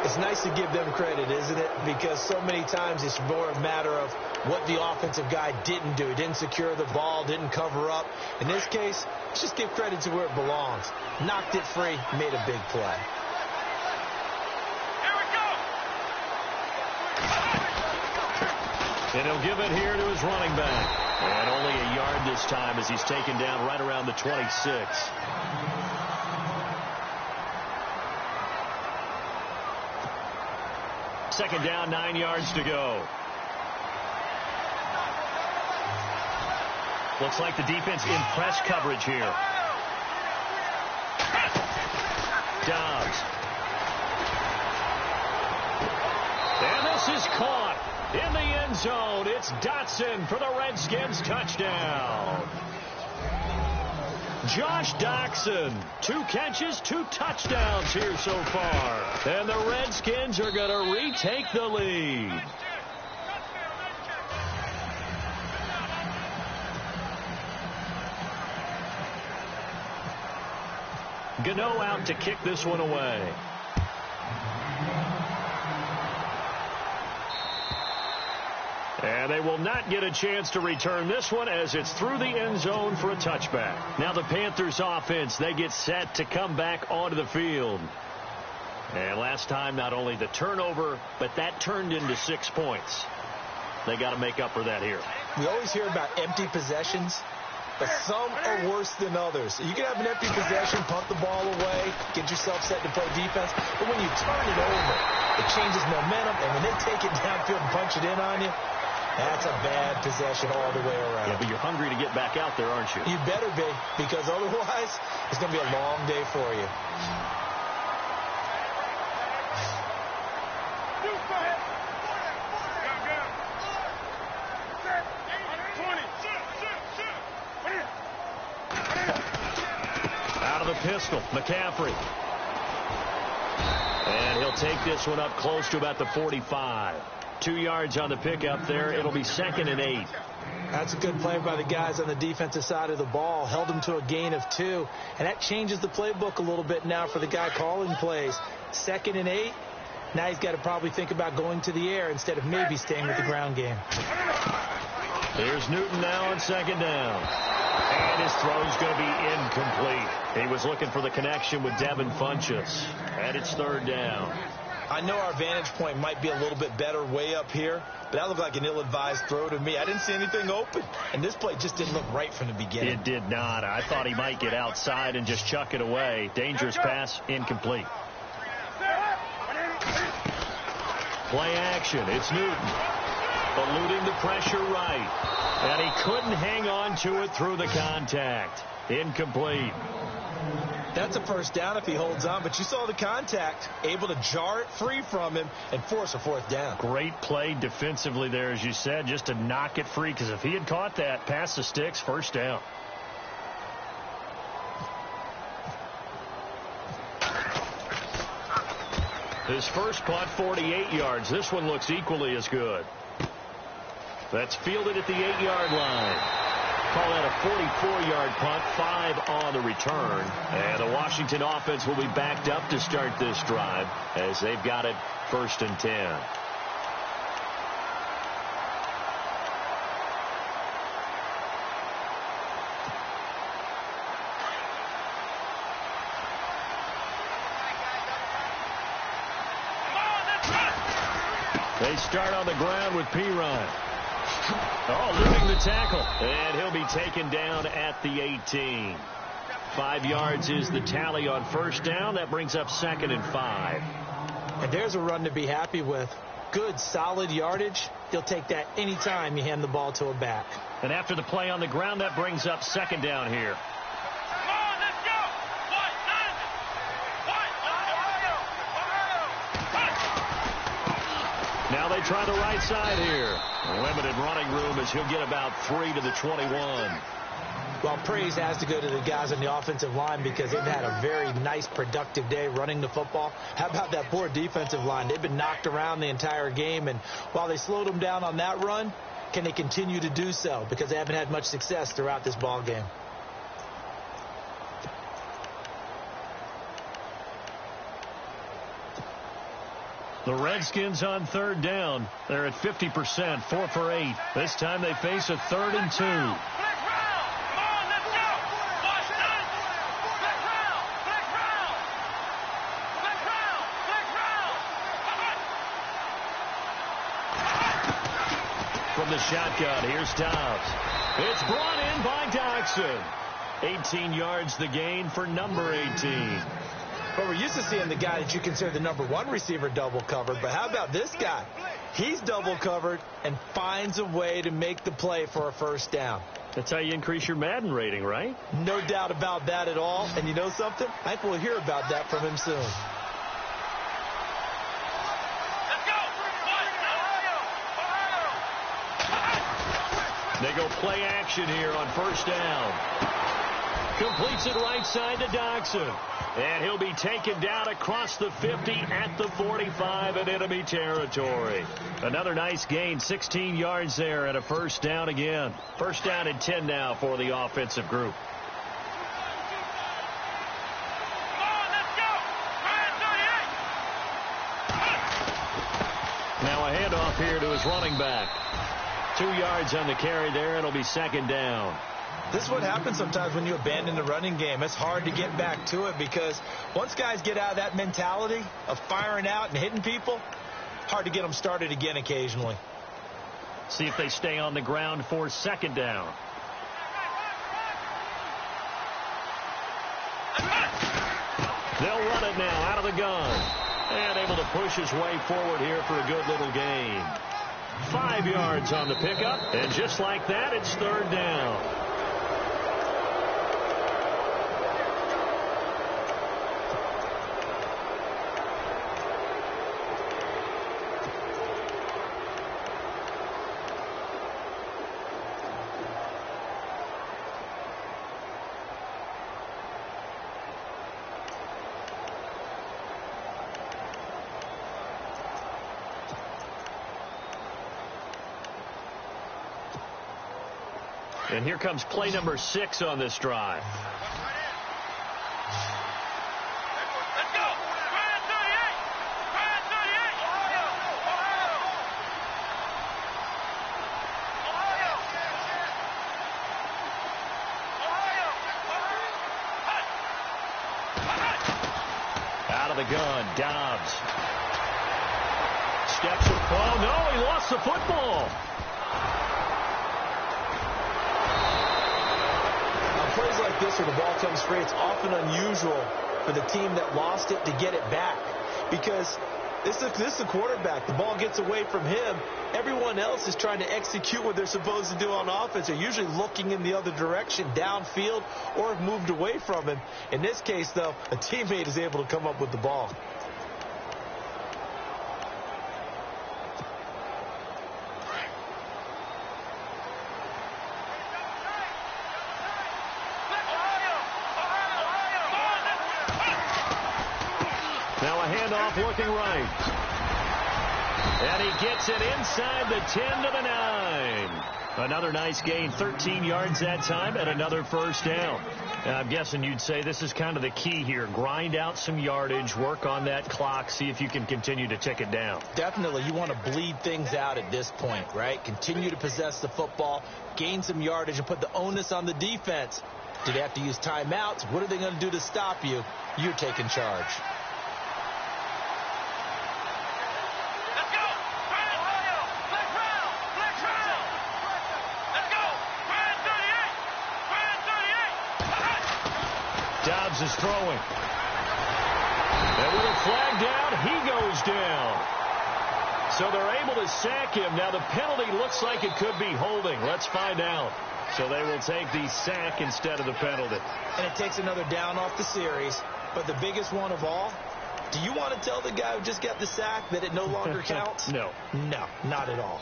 It's nice to give them credit, isn't it? Because so many times it's more a matter of what the offensive guy didn't do. He didn't secure the ball, didn't cover up. In this case, let's just give credit to where it belongs. Knocked it free, made a big play. And he'll give it here to his running back. And only a yard this time as he's taken down right around the 26. Second down, 9 yards to go. Looks like the defense in press coverage here. Dobbs. And this is caught. In the end zone, it's Dotson for the Redskins touchdown. Josh Doctson, 2 catches, 2 touchdowns here so far. And the Redskins are going to retake the lead. Gano out to kick this one away. And they will not get a chance to return this one as it's through the end zone for a touchback. Now the Panthers offense, they get set to come back onto the field. And last time, not only the turnover, but that turned into 6 points. They got to make up for that here. We always hear about empty possessions, but some are worse than others. You can have an empty possession, punt the ball away, get yourself set to play defense, but when you turn it over, it changes momentum, and when they take it downfield and punch it in on you, that's a bad possession all the way around. Yeah, but you're hungry to get back out there, aren't you? You better be, because otherwise, it's going to be a long day for you. Out of the pistol, McCaffrey. And he'll take this one up close to about the 45. 2 yards on the pickup there. It'll be 2nd and 8. That's a good play by the guys on the defensive side of the ball. Held them to a gain of 2. And that changes the playbook a little bit now for the guy calling plays. 2nd and 8. Now he's got to probably think about going to the air instead of maybe staying with the ground game. Here's Newton now on 2nd down. And his throw's going to be incomplete. He was looking for the connection with Devin Funchess. And it's 3rd down. I know our vantage point might be a little bit better way up here, but that looked like an ill-advised throw to me. I didn't see anything open, and this play just didn't look right from the beginning. It did not. I thought he might get outside and just chuck it away. Dangerous pass, incomplete. Play action. It's Newton. Eluding the pressure right. And he couldn't hang on to it through the contact. Incomplete. That's a first down if he holds on, but you saw the contact, able to jar it free from him and force a 4th down. Great play defensively there, as you said, just to knock it free, because if he had caught that, past the sticks, 1st down. His first punt, 48 yards. This one looks equally as good. That's fielded at the 8-yard line. Call that a 44-yard punt, 5 on the return. And the Washington offense will be backed up to start this drive as they've got it 1st and 10. They start on the ground with P-Ryan. Oh, losing the tackle. And he'll be taken down at the 18. 5 yards is the tally on 1st down. That brings up 2nd and 5. And there's a run to be happy with. Good, solid yardage. You'll take that anytime you hand the ball to a back. And after the play on the ground, that brings up 2nd down here. Now they try the right side here. Limited running room as he'll get about 3 to the 21. Well, praise has to go to the guys on the offensive line because they've had a very nice, productive day running the football. How about that poor defensive line? They've been knocked around the entire game, and while they slowed them down on that run, can they continue to do so? Because they haven't had much success throughout this ball game. The Redskins on 3rd down. They're at 50%, 4 for 8. This time they face a 3rd and 2. From the shotgun, here's Dobbs. It's brought in by Dodson. 18 yards the gain for number 18. But we're used to seeing the guy that you consider the number 1 receiver double covered. But how about this guy? He's double covered and finds a way to make the play for a 1st down. That's how you increase your Madden rating, right? No doubt about that at all. And you know something? I think we'll hear about that from him soon. They go play action here on 1st down. Completes it right side to Dodson. And he'll be taken down across the 50 at the 45 in enemy territory. Another nice gain, 16 yards there and a 1st down again. 1st down and 10 now for the offensive group. Now a handoff here to his running back. 2 yards on the carry there. It'll be 2nd down. This is what happens sometimes when you abandon the running game. It's hard to get back to it because once guys get out of that mentality of firing out and hitting people, hard to get them started again occasionally. See if they stay on the ground for 2nd down. They'll run it now out of the gun. And able to push his way forward here for a good little gain. 5 yards on the pickup. And just like that, it's 3rd down. And here comes play number 6 on this drive. Let's go. Ryan 38. Ryan 38. Ohio. Out of the gun, Dobbs. Steps it. Oh, no, he lost the football. Plays like this where the ball comes free, it's often unusual for the team that lost it to get it back because this is the quarterback. The ball gets away from him. Everyone else is trying to execute what they're supposed to do on offense. They're usually looking in the other direction, downfield, or have moved away from him. In this case, though, a teammate is able to come up with the ball. Now a handoff looking right. And he gets it inside the 10 to the 9. Another nice gain, 13 yards that time, and another first down. I'm guessing you'd say this is kind of the key here. Grind out some yardage, work on that clock, see if you can continue to tick it down. Definitely. You want to bleed things out at this point, right? Continue to possess the football, gain some yardage, and put the onus on the defense. Do they have to use timeouts? What are they going to do to stop you? You're taking charge. Dobbs is throwing. And with a flag down, he goes down. So they're able to sack him. Now the penalty looks like it could be holding. Let's find out. So they will take the sack instead of the penalty. And it takes another down off the series. But the biggest one of all, do you want to tell the guy who just got the sack that it no longer counts? No. No, not at all.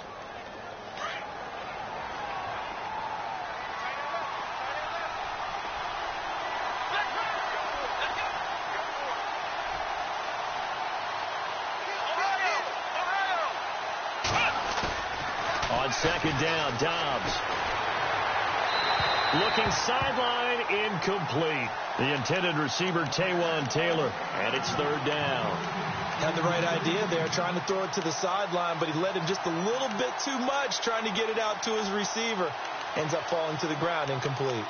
On second down, Dobbs. Looking sideline, incomplete. The intended receiver, Taywan Taylor, and it's third down. Had the right idea there, trying to throw it to the sideline, but he led him just a little bit too much, trying to get it out to his receiver. Ends up falling to the ground, incomplete.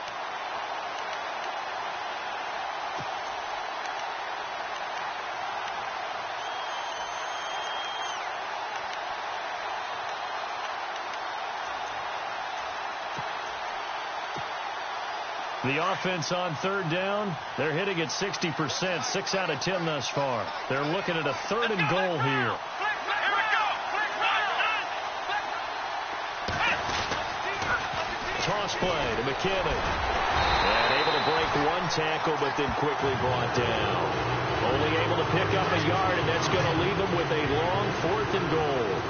The offense on third down, they're hitting at 60%, 6 out of 10 thus far. They're looking at a third and goal here. Toss play to McKinnon. And able to break one tackle, but then quickly brought down. Only able to pick up a yard, and that's going to leave them with a long 4th and goal.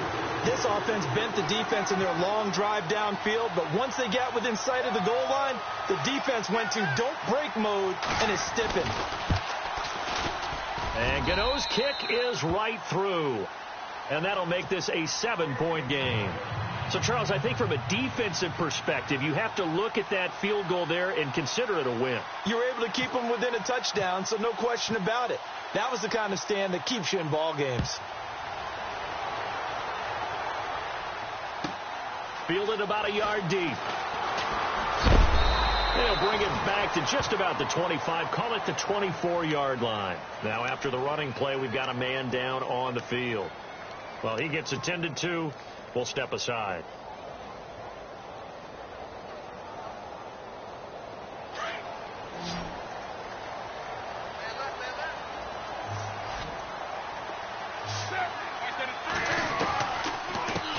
This offense bent the defense in their long drive downfield, but once they got within sight of the goal line, the defense went to don't break mode and is stiffened. And Gano's kick is right through. And that'll make this a 7-point game. So, Charles, I think from a defensive perspective, you have to look at that field goal there and consider it a win. You were able to keep them within a touchdown, so no question about it. That was the kind of stand that keeps you in ball games. Fielded about a yard deep. They'll bring it back to just about the 25. Call it the 24-yard line. Now, after the running play, we've got a man down on the field. Well, he gets attended to. We'll step aside.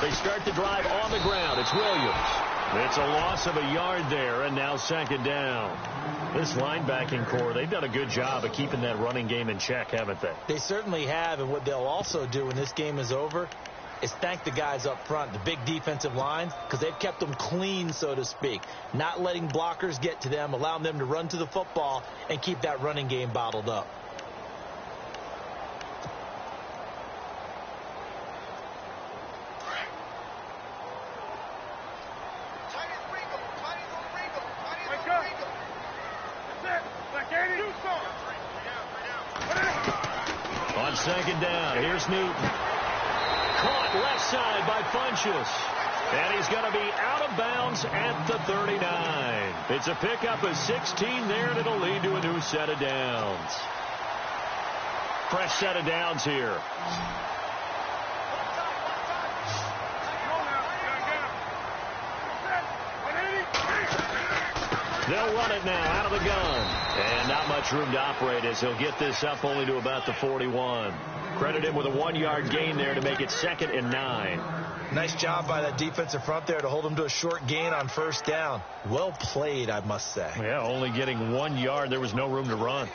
They start the drive on the ground. It's Williams. It's a loss of a yard there, and now second down. This linebacking core, they've done a good job of keeping that running game in check, haven't they? They certainly have, and what they'll also do when this game is over is thank the guys up front, the big defensive line, because they've kept them clean, so to speak. Not letting blockers get to them, allowing them to run to the football and keep that running game bottled up. On second down, here's Newton. Caught left side by Funchess. And he's going to be out of bounds at the 39. It's a pickup of 16 there, and it'll lead to a new set of downs. Fresh set of downs here. They'll run it now out of the gun. And not much room to operate as he'll get this up only to about the 41. Credit him with a 1-yard gain there to make it 2nd and 9. Nice job by that defensive front there to hold him to a short gain on first down. Well played, I must say. Yeah, only getting 1 yard. There was no room to run.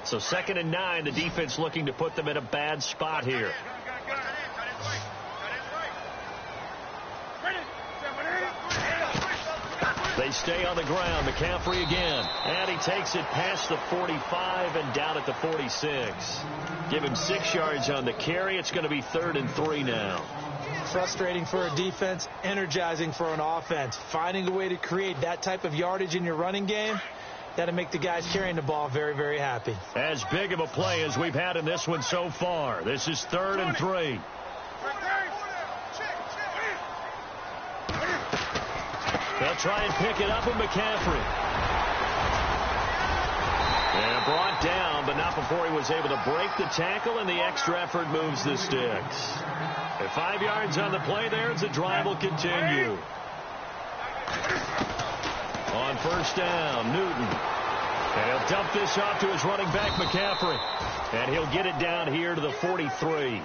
So 2nd and 9, the defense looking to put them in a bad spot here. stay on the ground. McCaffrey again. And he takes it past the 45 and down at the 46. Give him 6 yards on the carry. It's going to be 3rd and 3 now. Frustrating for a defense, energizing for an offense. Finding a way to create that type of yardage in your running game, got to make the guys carrying the ball very, very happy. As big of a play as we've had in this one so far. This is 3rd and 3. They'll try and pick it up with McCaffrey. And brought down, but not before he was able to break the tackle, and the extra effort moves the sticks. At 5 yards on the play there, as the drive will continue. On 1st down, Newton. And he'll dump this off to his running back, McCaffrey. And he'll get it down here to the 43.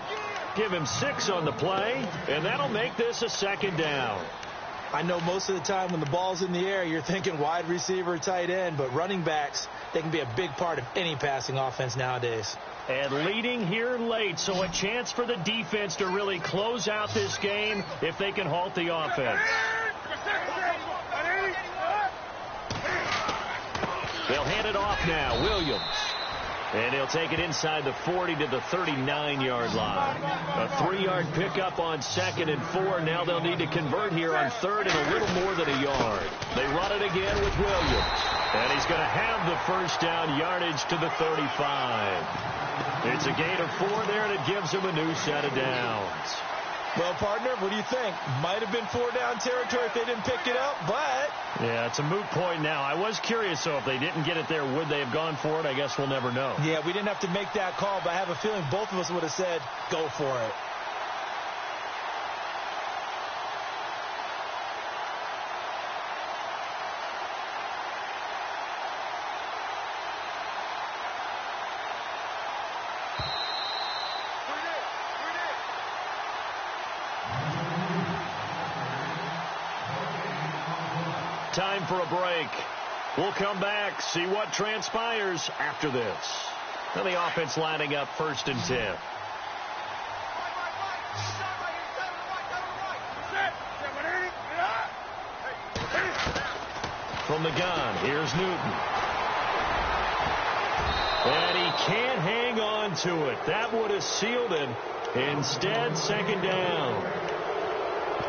Give him 6 on the play, and that'll make this a 2nd down. I know most of the time when the ball's in the air, you're thinking wide receiver, tight end, but running backs, they can be a big part of any passing offense nowadays. And leading here late, so a chance for the defense to really close out this game if they can halt the offense. They'll hand it off now, Williams. And he'll take it inside the 40 to the 39-yard line. A 3-yard pickup on 2nd and 4. Now they'll need to convert here on 3rd and a little more than a yard. They run it again with Williams. And he's going to have the 1st down yardage to the 35. It's a gain of 4 there, and it gives him a new set of downs. Well, partner, what do you think? Might have been 4-down territory if they didn't pick it up, but... Yeah, it's a moot point now. I was curious, so if they didn't get it there, would they have gone for it? I guess we'll never know. Yeah, we didn't have to make that call, but I have a feeling both of us would have said, go for it. Time for a break. We'll come back, see what transpires after this. And the offense lining up 1st and 10. From the gun, here's Newton. And he can't hang on to it. That would have sealed it. Instead, 2nd down.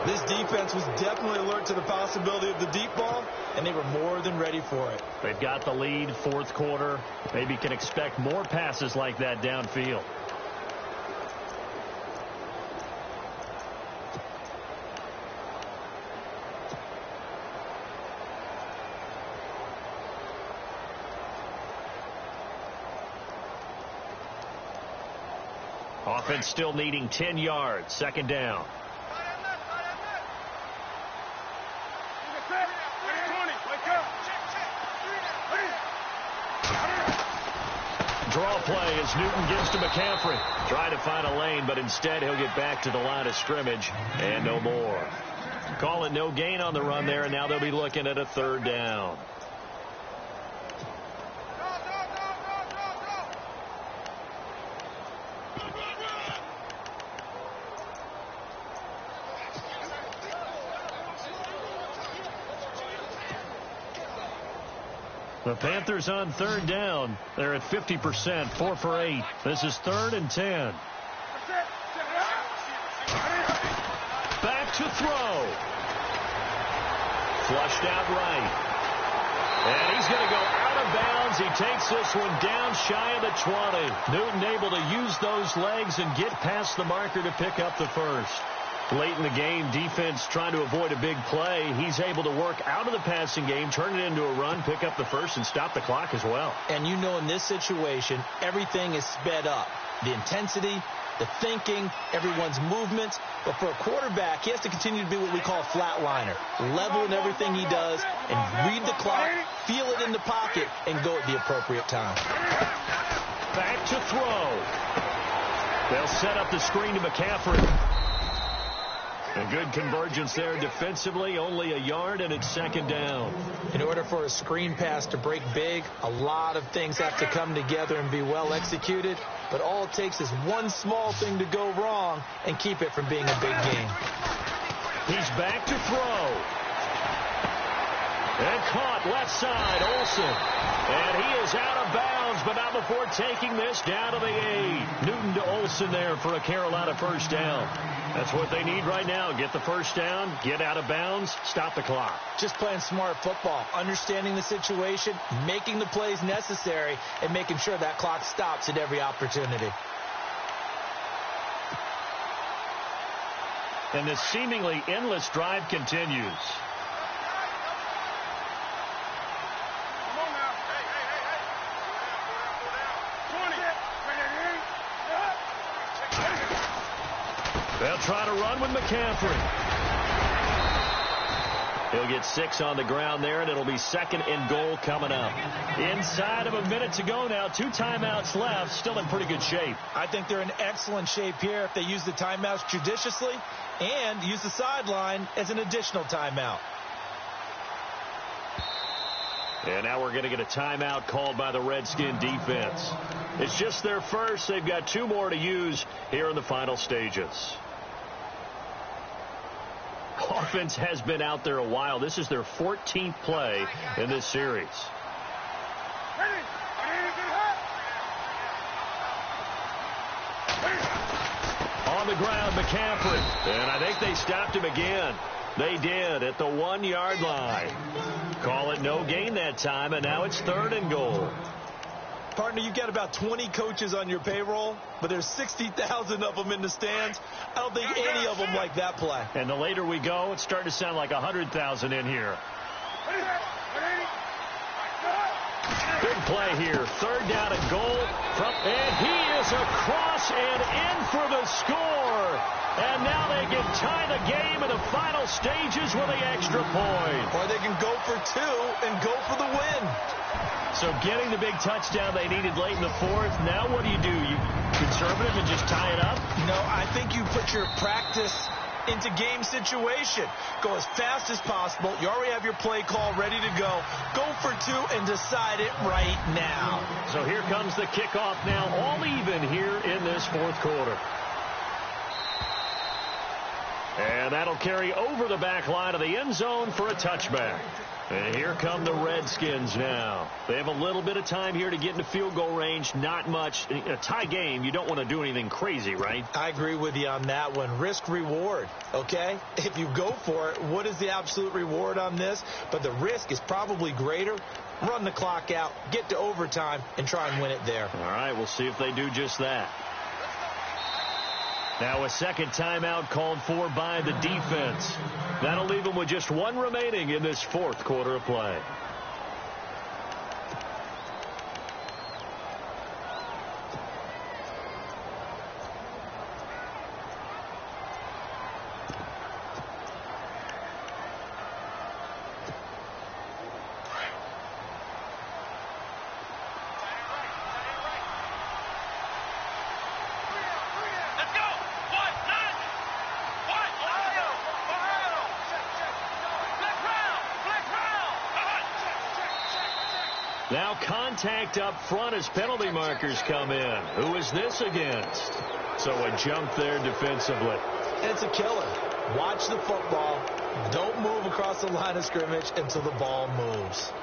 This defense was definitely alert to the possibility of the deep ball, and they were more than ready for it. They've got the lead, 4th quarter. Maybe can expect more passes like that downfield. Offense still needing 10 yards, 2nd down. Draw play as Newton gives to McCaffrey. Trying to find a lane, but instead he'll get back to the line of scrimmage and no more. Call it no gain on the run there, and now they'll be looking at a 3rd down. The Panthers on 3rd down. They're at 50%, 4 for 8. This is 3rd and 10. Back to throw. Flushed out right. And he's going to go out of bounds. He takes this one down shy of the 20. Newton able to use those legs and get past the marker to pick up the 1st. Late in the game, defense trying to avoid a big play. He's able to work out of the passing game, turn it into a run, pick up the 1st, and stop the clock as well. And you know in this situation, everything is sped up. The intensity, the thinking, everyone's movements. But for a quarterback, he has to continue to be what we call a flatliner. Level in everything he does and read the clock, feel it in the pocket, and go at the appropriate time. Back to throw. They'll set up the screen to McCaffrey. A good convergence there defensively, only a yard, and it's 2nd down. In order for a screen pass to break big, a lot of things have to come together and be well executed. But all it takes is one small thing to go wrong and keep it from being a big game. He's back to throw. And caught left side, Olsen. And he is out of bounds, but not before taking this down to the 8. Newton to Olsen there for a Carolina first down. That's what they need right now. Get the first down, get out of bounds, stop the clock. Just playing smart football, understanding the situation, making the plays necessary, and making sure that clock stops at every opportunity. And this seemingly endless drive continues. They'll try to run with McCaffrey. He'll get 6 on the ground there, and it'll be 2nd and goal coming up. Inside of a minute to go now. 2 timeouts left. Still in pretty good shape. I think they're in excellent shape here if they use the timeouts judiciously and use the sideline as an additional timeout. And now we're going to get a timeout called by the Redskin defense. It's just their first. They've got 2 more to use here in the final stages. Offense has been out there a while. This is their 14th play in this series. On the ground, McCaffrey. And I think they stopped him again. They did at the 1-yard line. Call it no gain that time, and now it's 3rd and goal. Partner, you've got about 20 coaches on your payroll, but there's 60,000 of them in the stands. I don't think any of them like that play. And the later we go, it's starting to sound like 100,000 in here. Big play here. 3rd down and goal. And he is across and in for the score. And now they can tie the game in the final stages with the extra point. Or they can go for 2 and go for the win. So getting the big touchdown they needed late in the 4th. Now what do? You conservative and just tie it up? No, I think you put your practice into game situation. Go as fast as possible. You already have your play call ready to go. Go for 2 and decide it right now. So here comes the kickoff now, all even here in this 4th quarter. And that'll carry over the back line of the end zone for a touchback. And here come the Redskins now. They have a little bit of time here to get into field goal range. Not much. In a tie game, you don't want to do anything crazy, right? I agree with you on that one. Risk reward, okay? If you go for it, what is the absolute reward on this? But the risk is probably greater. Run the clock out, get to overtime, and try and win it there. All right, we'll see if they do just that. Now a 2nd timeout called for by the defense. That'll leave them with just 1 remaining in this 4th quarter of play. Now contact up front as penalty markers come in. Who is this against? So a jump there defensively. It's a killer. Watch the football. Don't move across the line of scrimmage until the ball moves.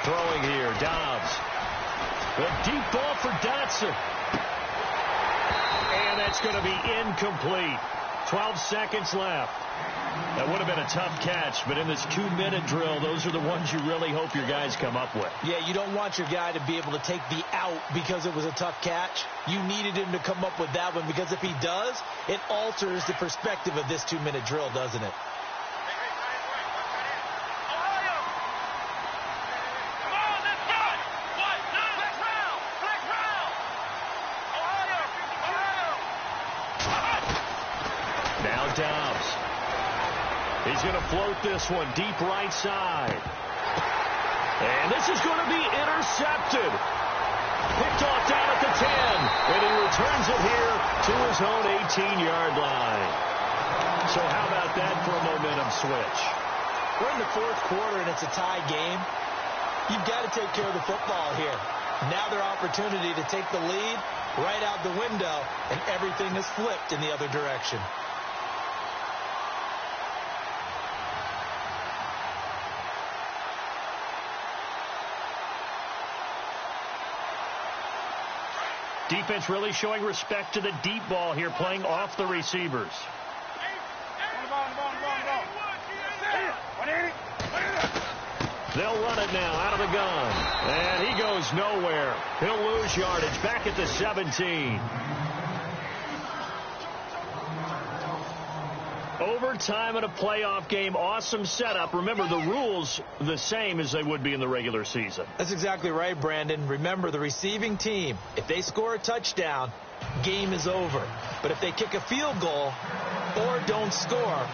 Throwing here, Dobbs. The deep ball for Dotson. And that's going to be incomplete. 12 seconds left. That would have been a tough catch, but in this 2-minute drill, those are the ones you really hope your guys come up with. Yeah, you don't want your guy to be able to take the out because it was a tough catch. You needed him to come up with that one because if he does, it alters the perspective of this 2-minute drill, doesn't it? Dobbs. He's going to float this one deep right side. And this is going to be intercepted. Picked off down at the 10. And he returns it here to his own 18-yard line. So how about that for a momentum switch? We're in the 4th quarter and it's a tie game. You've got to take care of the football here. Now their opportunity to take the lead right out the window, and everything is flipped in the other direction. Defense really showing respect to the deep ball here, playing off the receivers. They'll run it now out of the gun. And he goes nowhere. He'll lose yardage back at the 17. Overtime in a playoff game. Awesome setup. Remember, the rules the same as they would be in the regular season. That's exactly right, Brandon. Remember, the receiving team, if they score a touchdown, game is over. But if they kick a field goal or don't score,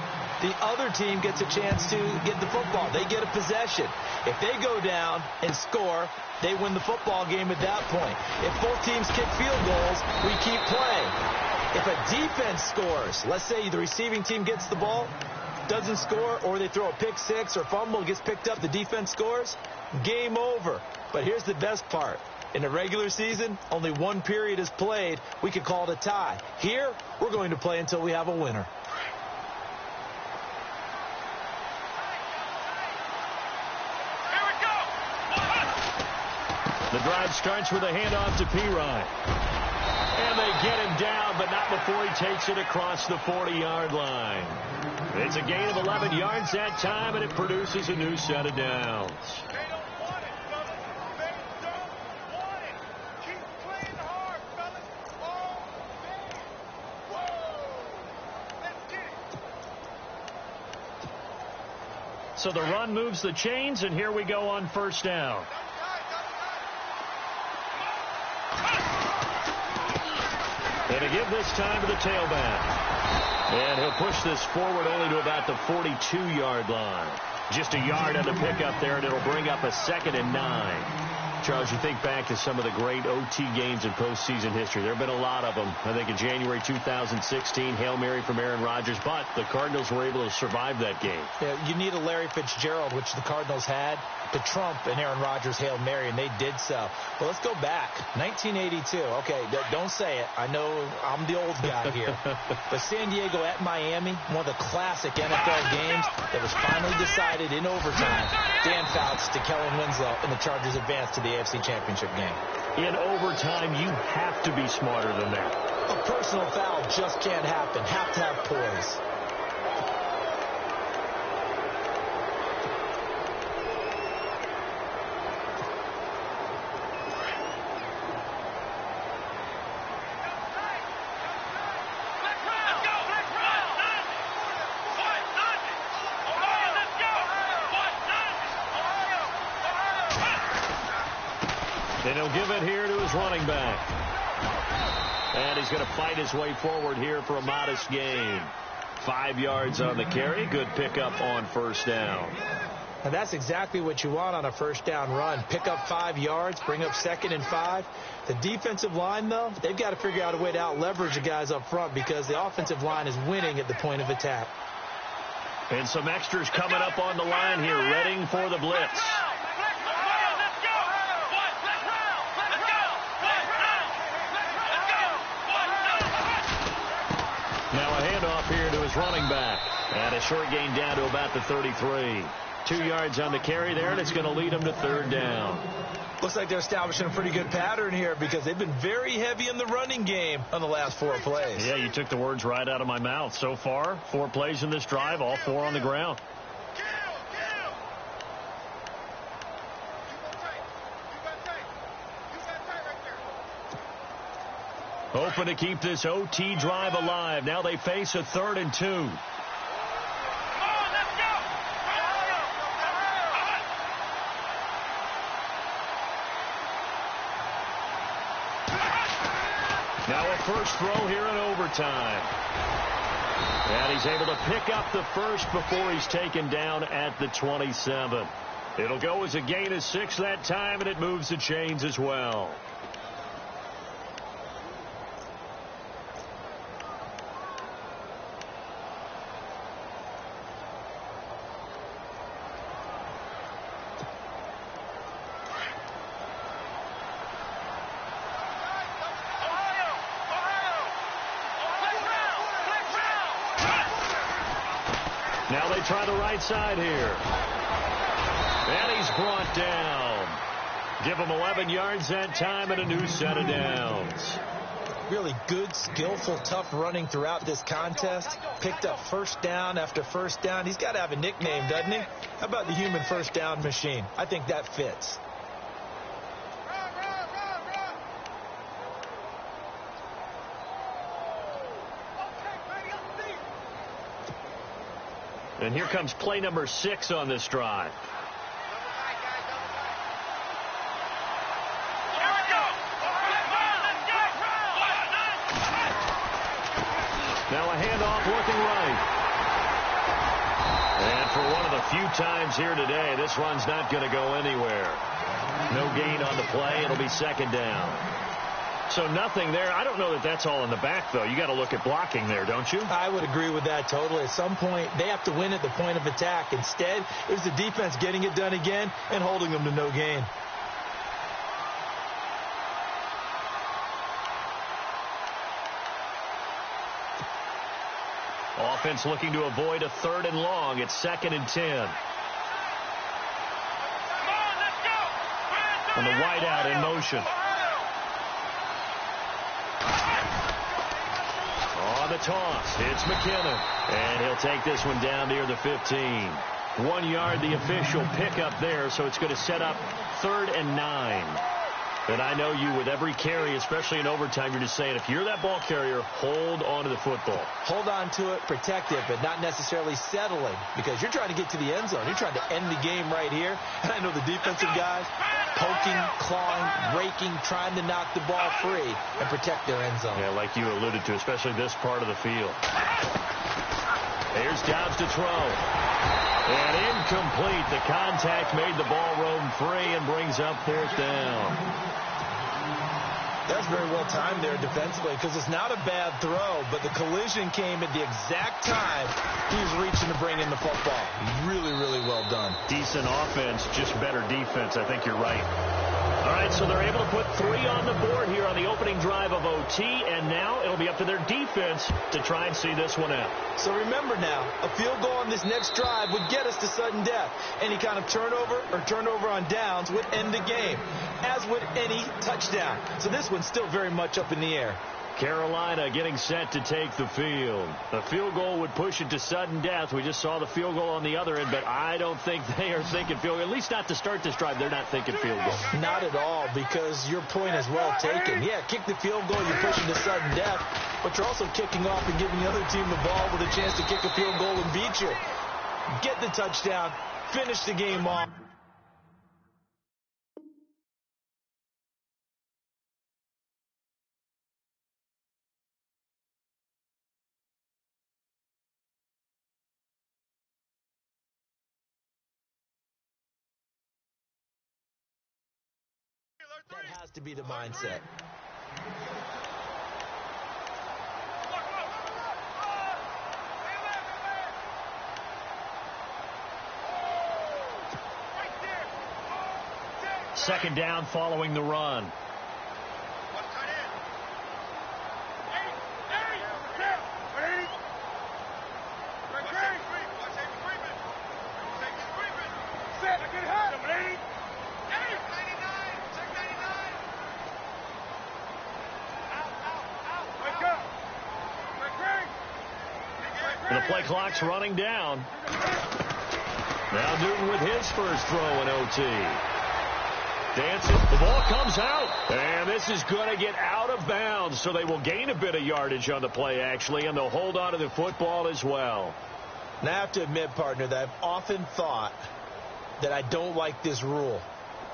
the other team gets a chance to get the football. They get a possession. If they go down and score, they win the football game at that point. If both teams kick field goals, we keep playing. If a defense scores, let's say the receiving team gets the ball, doesn't score, or they throw a pick six or fumble, gets picked up, the defense scores, game over. But here's the best part. In the regular season, only one period is played. We could call it a tie. Here, we're going to play until we have a winner. The drive starts with a handoff to Pirine. And they get him down, but not before he takes it across the 40-yard line. It's a gain of 11 yards that time, and it produces a new set of downs. They don't want it, fellas. They don't want it. Keep playing hard, fellas. All day. Whoa! Let's get it. So the run moves the chains, and here we go on first down. And to give this time to the tailback. And he'll push this forward only to about the 42-yard line. Just a yard on the pickup there, and it'll bring up a 2nd and 9. Charles, you think back to some of the great OT games in postseason history. There have been a lot of them. I think in January 2016, Hail Mary from Aaron Rodgers, but the Cardinals were able to survive that game. Yeah, you need a Larry Fitzgerald, which the Cardinals had, to trump an Aaron Rodgers Hail Mary, and they did so. Well, let's go back. 1982. Okay, don't say it. I know I'm the old guy here. But San Diego at Miami, one of the classic NFL games that was finally decided in overtime. Dan Fouts to Kellen Winslow, and the Chargers advanced to the AFC Championship game. In overtime, you have to be smarter than that. A personal foul just can't happen. Have to have poise. And he'll give it here to his running back. And he's going to fight his way forward here for a modest gain. 5 yards on the carry. Good pickup on first down. Now that's exactly what you want on a first down run. Pick up 5 yards, bring up 2nd and 5. The defensive line, though, they've got to figure out a way to out-leverage the guys up front because the offensive line is winning at the point of attack. And some extras coming up on the line here, readying for the blitz. Now a handoff here to his running back. And a short gain down to about the 33. 2 yards on the carry there, and it's going to lead him to 3rd down. Looks like they're establishing a pretty good pattern here because they've been very heavy in the running game on the last 4 plays. Yeah, you took the words right out of my mouth. So far, 4 plays in this drive, all 4 on the ground. Hoping to keep this OT drive alive. Now they face a 3rd and 2. Now a first throw here in overtime. And he's able to pick up the first before he's taken down at the 27. It'll go as a gain of 6 that time, and it moves the chains as well. Now they try the right side here. And he's brought down. Give him 11 yards that time and a new set of downs. Really good, skillful, tough running throughout this contest. Picked up first down after first down. He's got to have a nickname, doesn't he? How about the human first down machine? I think that fits. And here comes play number 6 on this drive. Now a handoff working right. And for one of the few times here today, this run's not going to go anywhere. No gain on the play. It'll be second down. So nothing there. I don't know that that's all in the back, though. You got to look at blocking there, don't you? I would agree with that totally. At some point, they have to win at the point of attack. Instead, it was the defense getting it done again and holding them to no gain. Offense looking to avoid a 3rd and long. It's 2nd and 10. And the wideout in motion. On the toss, it's McKinnon. And he'll take this one down near the 15. 1 yard, the official pickup there, so it's going to set up 3rd and 9. And I know you, with every carry, especially in overtime, you're just saying, if you're that ball carrier, hold on to the football. Hold on to it, protect it, but not necessarily settling, because you're trying to get to the end zone. You're trying to end the game right here. And I know the defensive guys poking, clawing, raking, trying to knock the ball free and protect their end zone. Yeah, like you alluded to, especially this part of the field. Here's Dobbs to throw. And incomplete. The contact made the ball roam free and brings up 4th down. That's very well timed there defensively, because it's not a bad throw, but the collision came at the exact time he was reaching to bring in the football. Really, really well done. Decent offense, just better defense. I think you're right. All right, so they're able to put 3 on the board here on the opening drive of OT, and now it'll be up to their defense to try and see this one out. So remember now, a field goal on this next drive would get us to sudden death. Any kind of turnover or turnover on downs would end the game, as would any touchdown. So this one's still very much up in the air. Carolina getting set to take the field. The field goal would push it to sudden death. We just saw the field goal on the other end, but I don't think they are thinking field goal. At least not to start this drive. They're not thinking field goal. Not at all, because your point is well taken. Yeah, kick the field goal, you're pushing to sudden death, but you're also kicking off and giving the other team the ball with a chance to kick a field goal and beat you. Get the touchdown, finish the game off. That has to be the mindset. Second down following the run. And the play clock's running down. Now Newton with his first throw in OT. Dancing. The ball comes out. And this is going to get out of bounds. So they will gain a bit of yardage on the play, actually. And they'll hold on to the football as well. Now, I have to admit, partner, that I've often thought that I don't like this rule,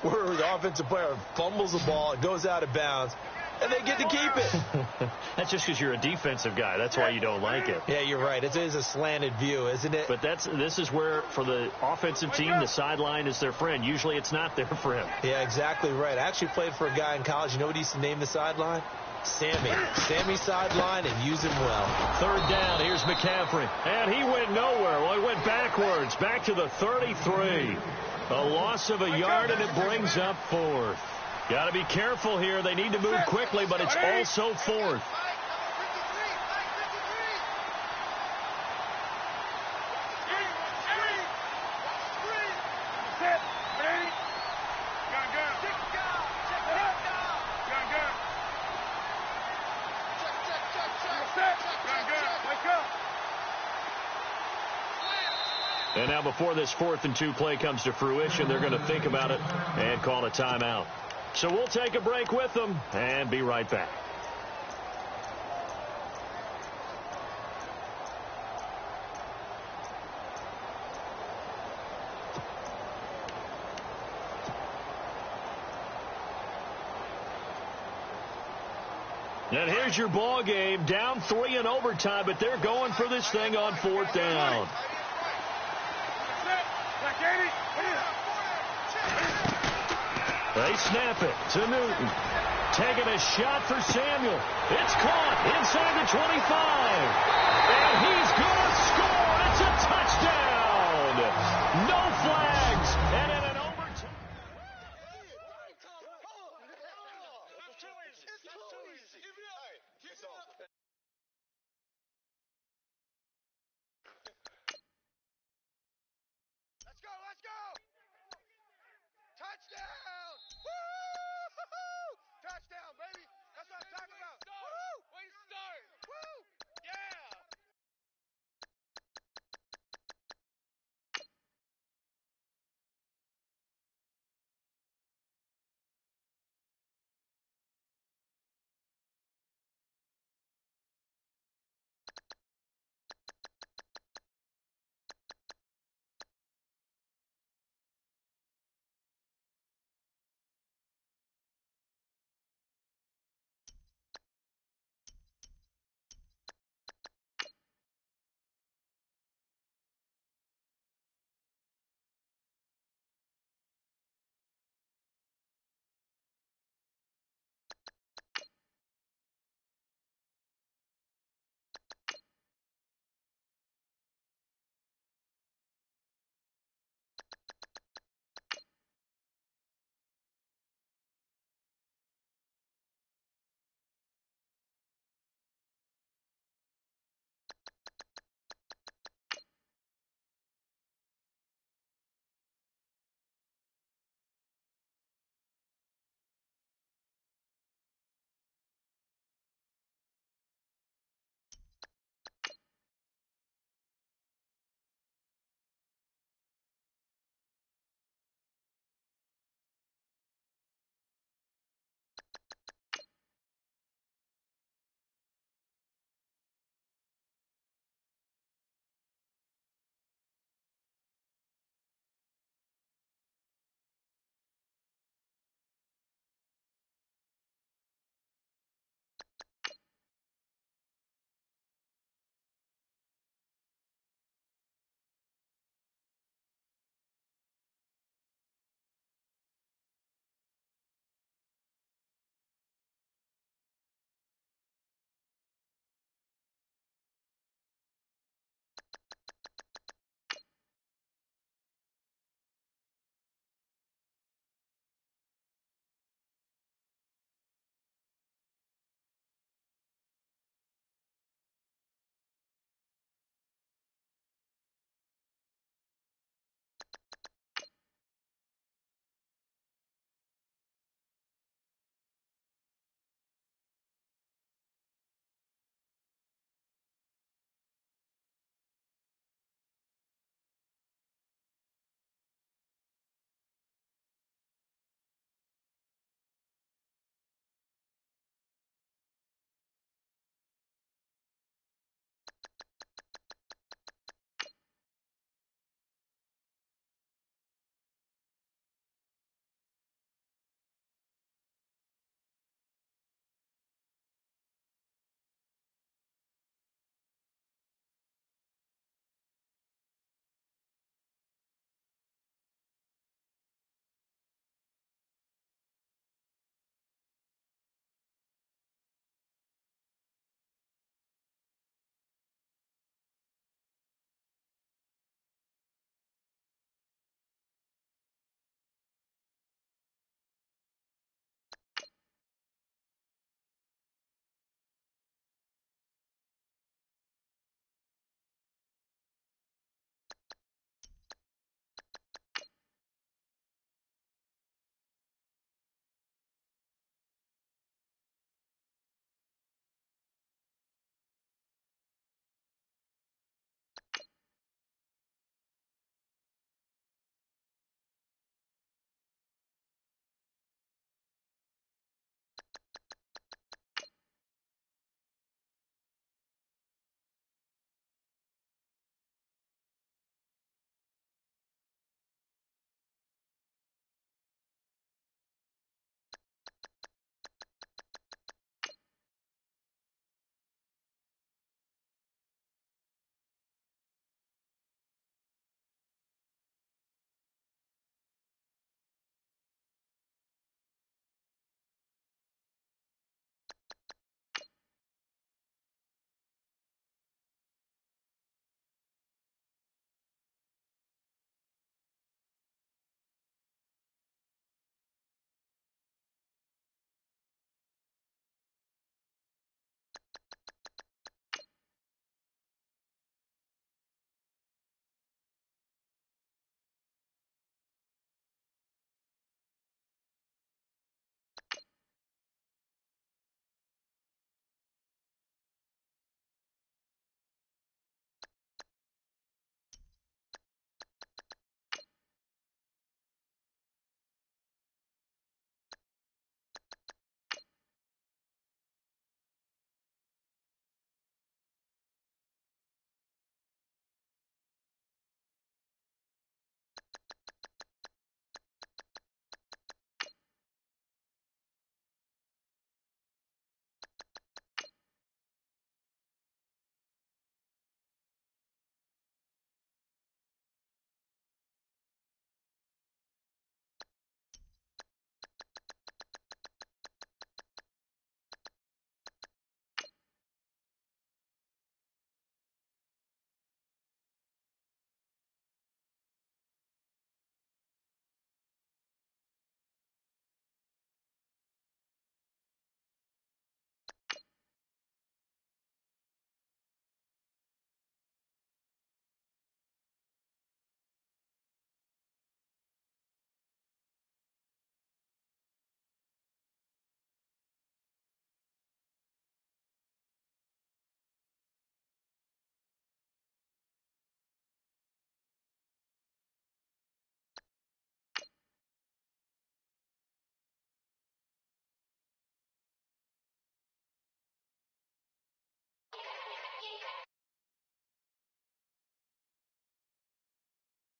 where the offensive player fumbles the ball, it goes out of bounds, and they get to keep it. That's just because you're a defensive guy. That's why you don't like it. Yeah, you're right. It is a slanted view, isn't it? But this is where, for the offensive team, the sideline is their friend. Usually it's not their friend. Yeah, exactly right. I actually played for a guy in college. You know what he used to name the sideline? Sammy. Sammy sideline, and use him well. Third down. Here's McCaffrey. And he went nowhere. Well, he went backwards. Back to the 33. A loss of a yard, and it brings up 4th. Got to be careful here. They need to move quickly, but it's also 4th. And now before this 4th and 2 play comes to fruition, they're going to think about it and call a timeout. So we'll take a break with them and be right back. And here's your ball game, down 3 in overtime, but they're going for this thing on 4th down. They snap it to Newton. Taking a shot for Samuel. It's caught inside the 25. And he's going to score. It's a touchdown. No flags. And in an overtime. Let's go! Touchdown! Woo! Touchdown, baby! That's what I'm talking about. Woo! Way to start! Woo! Yeah!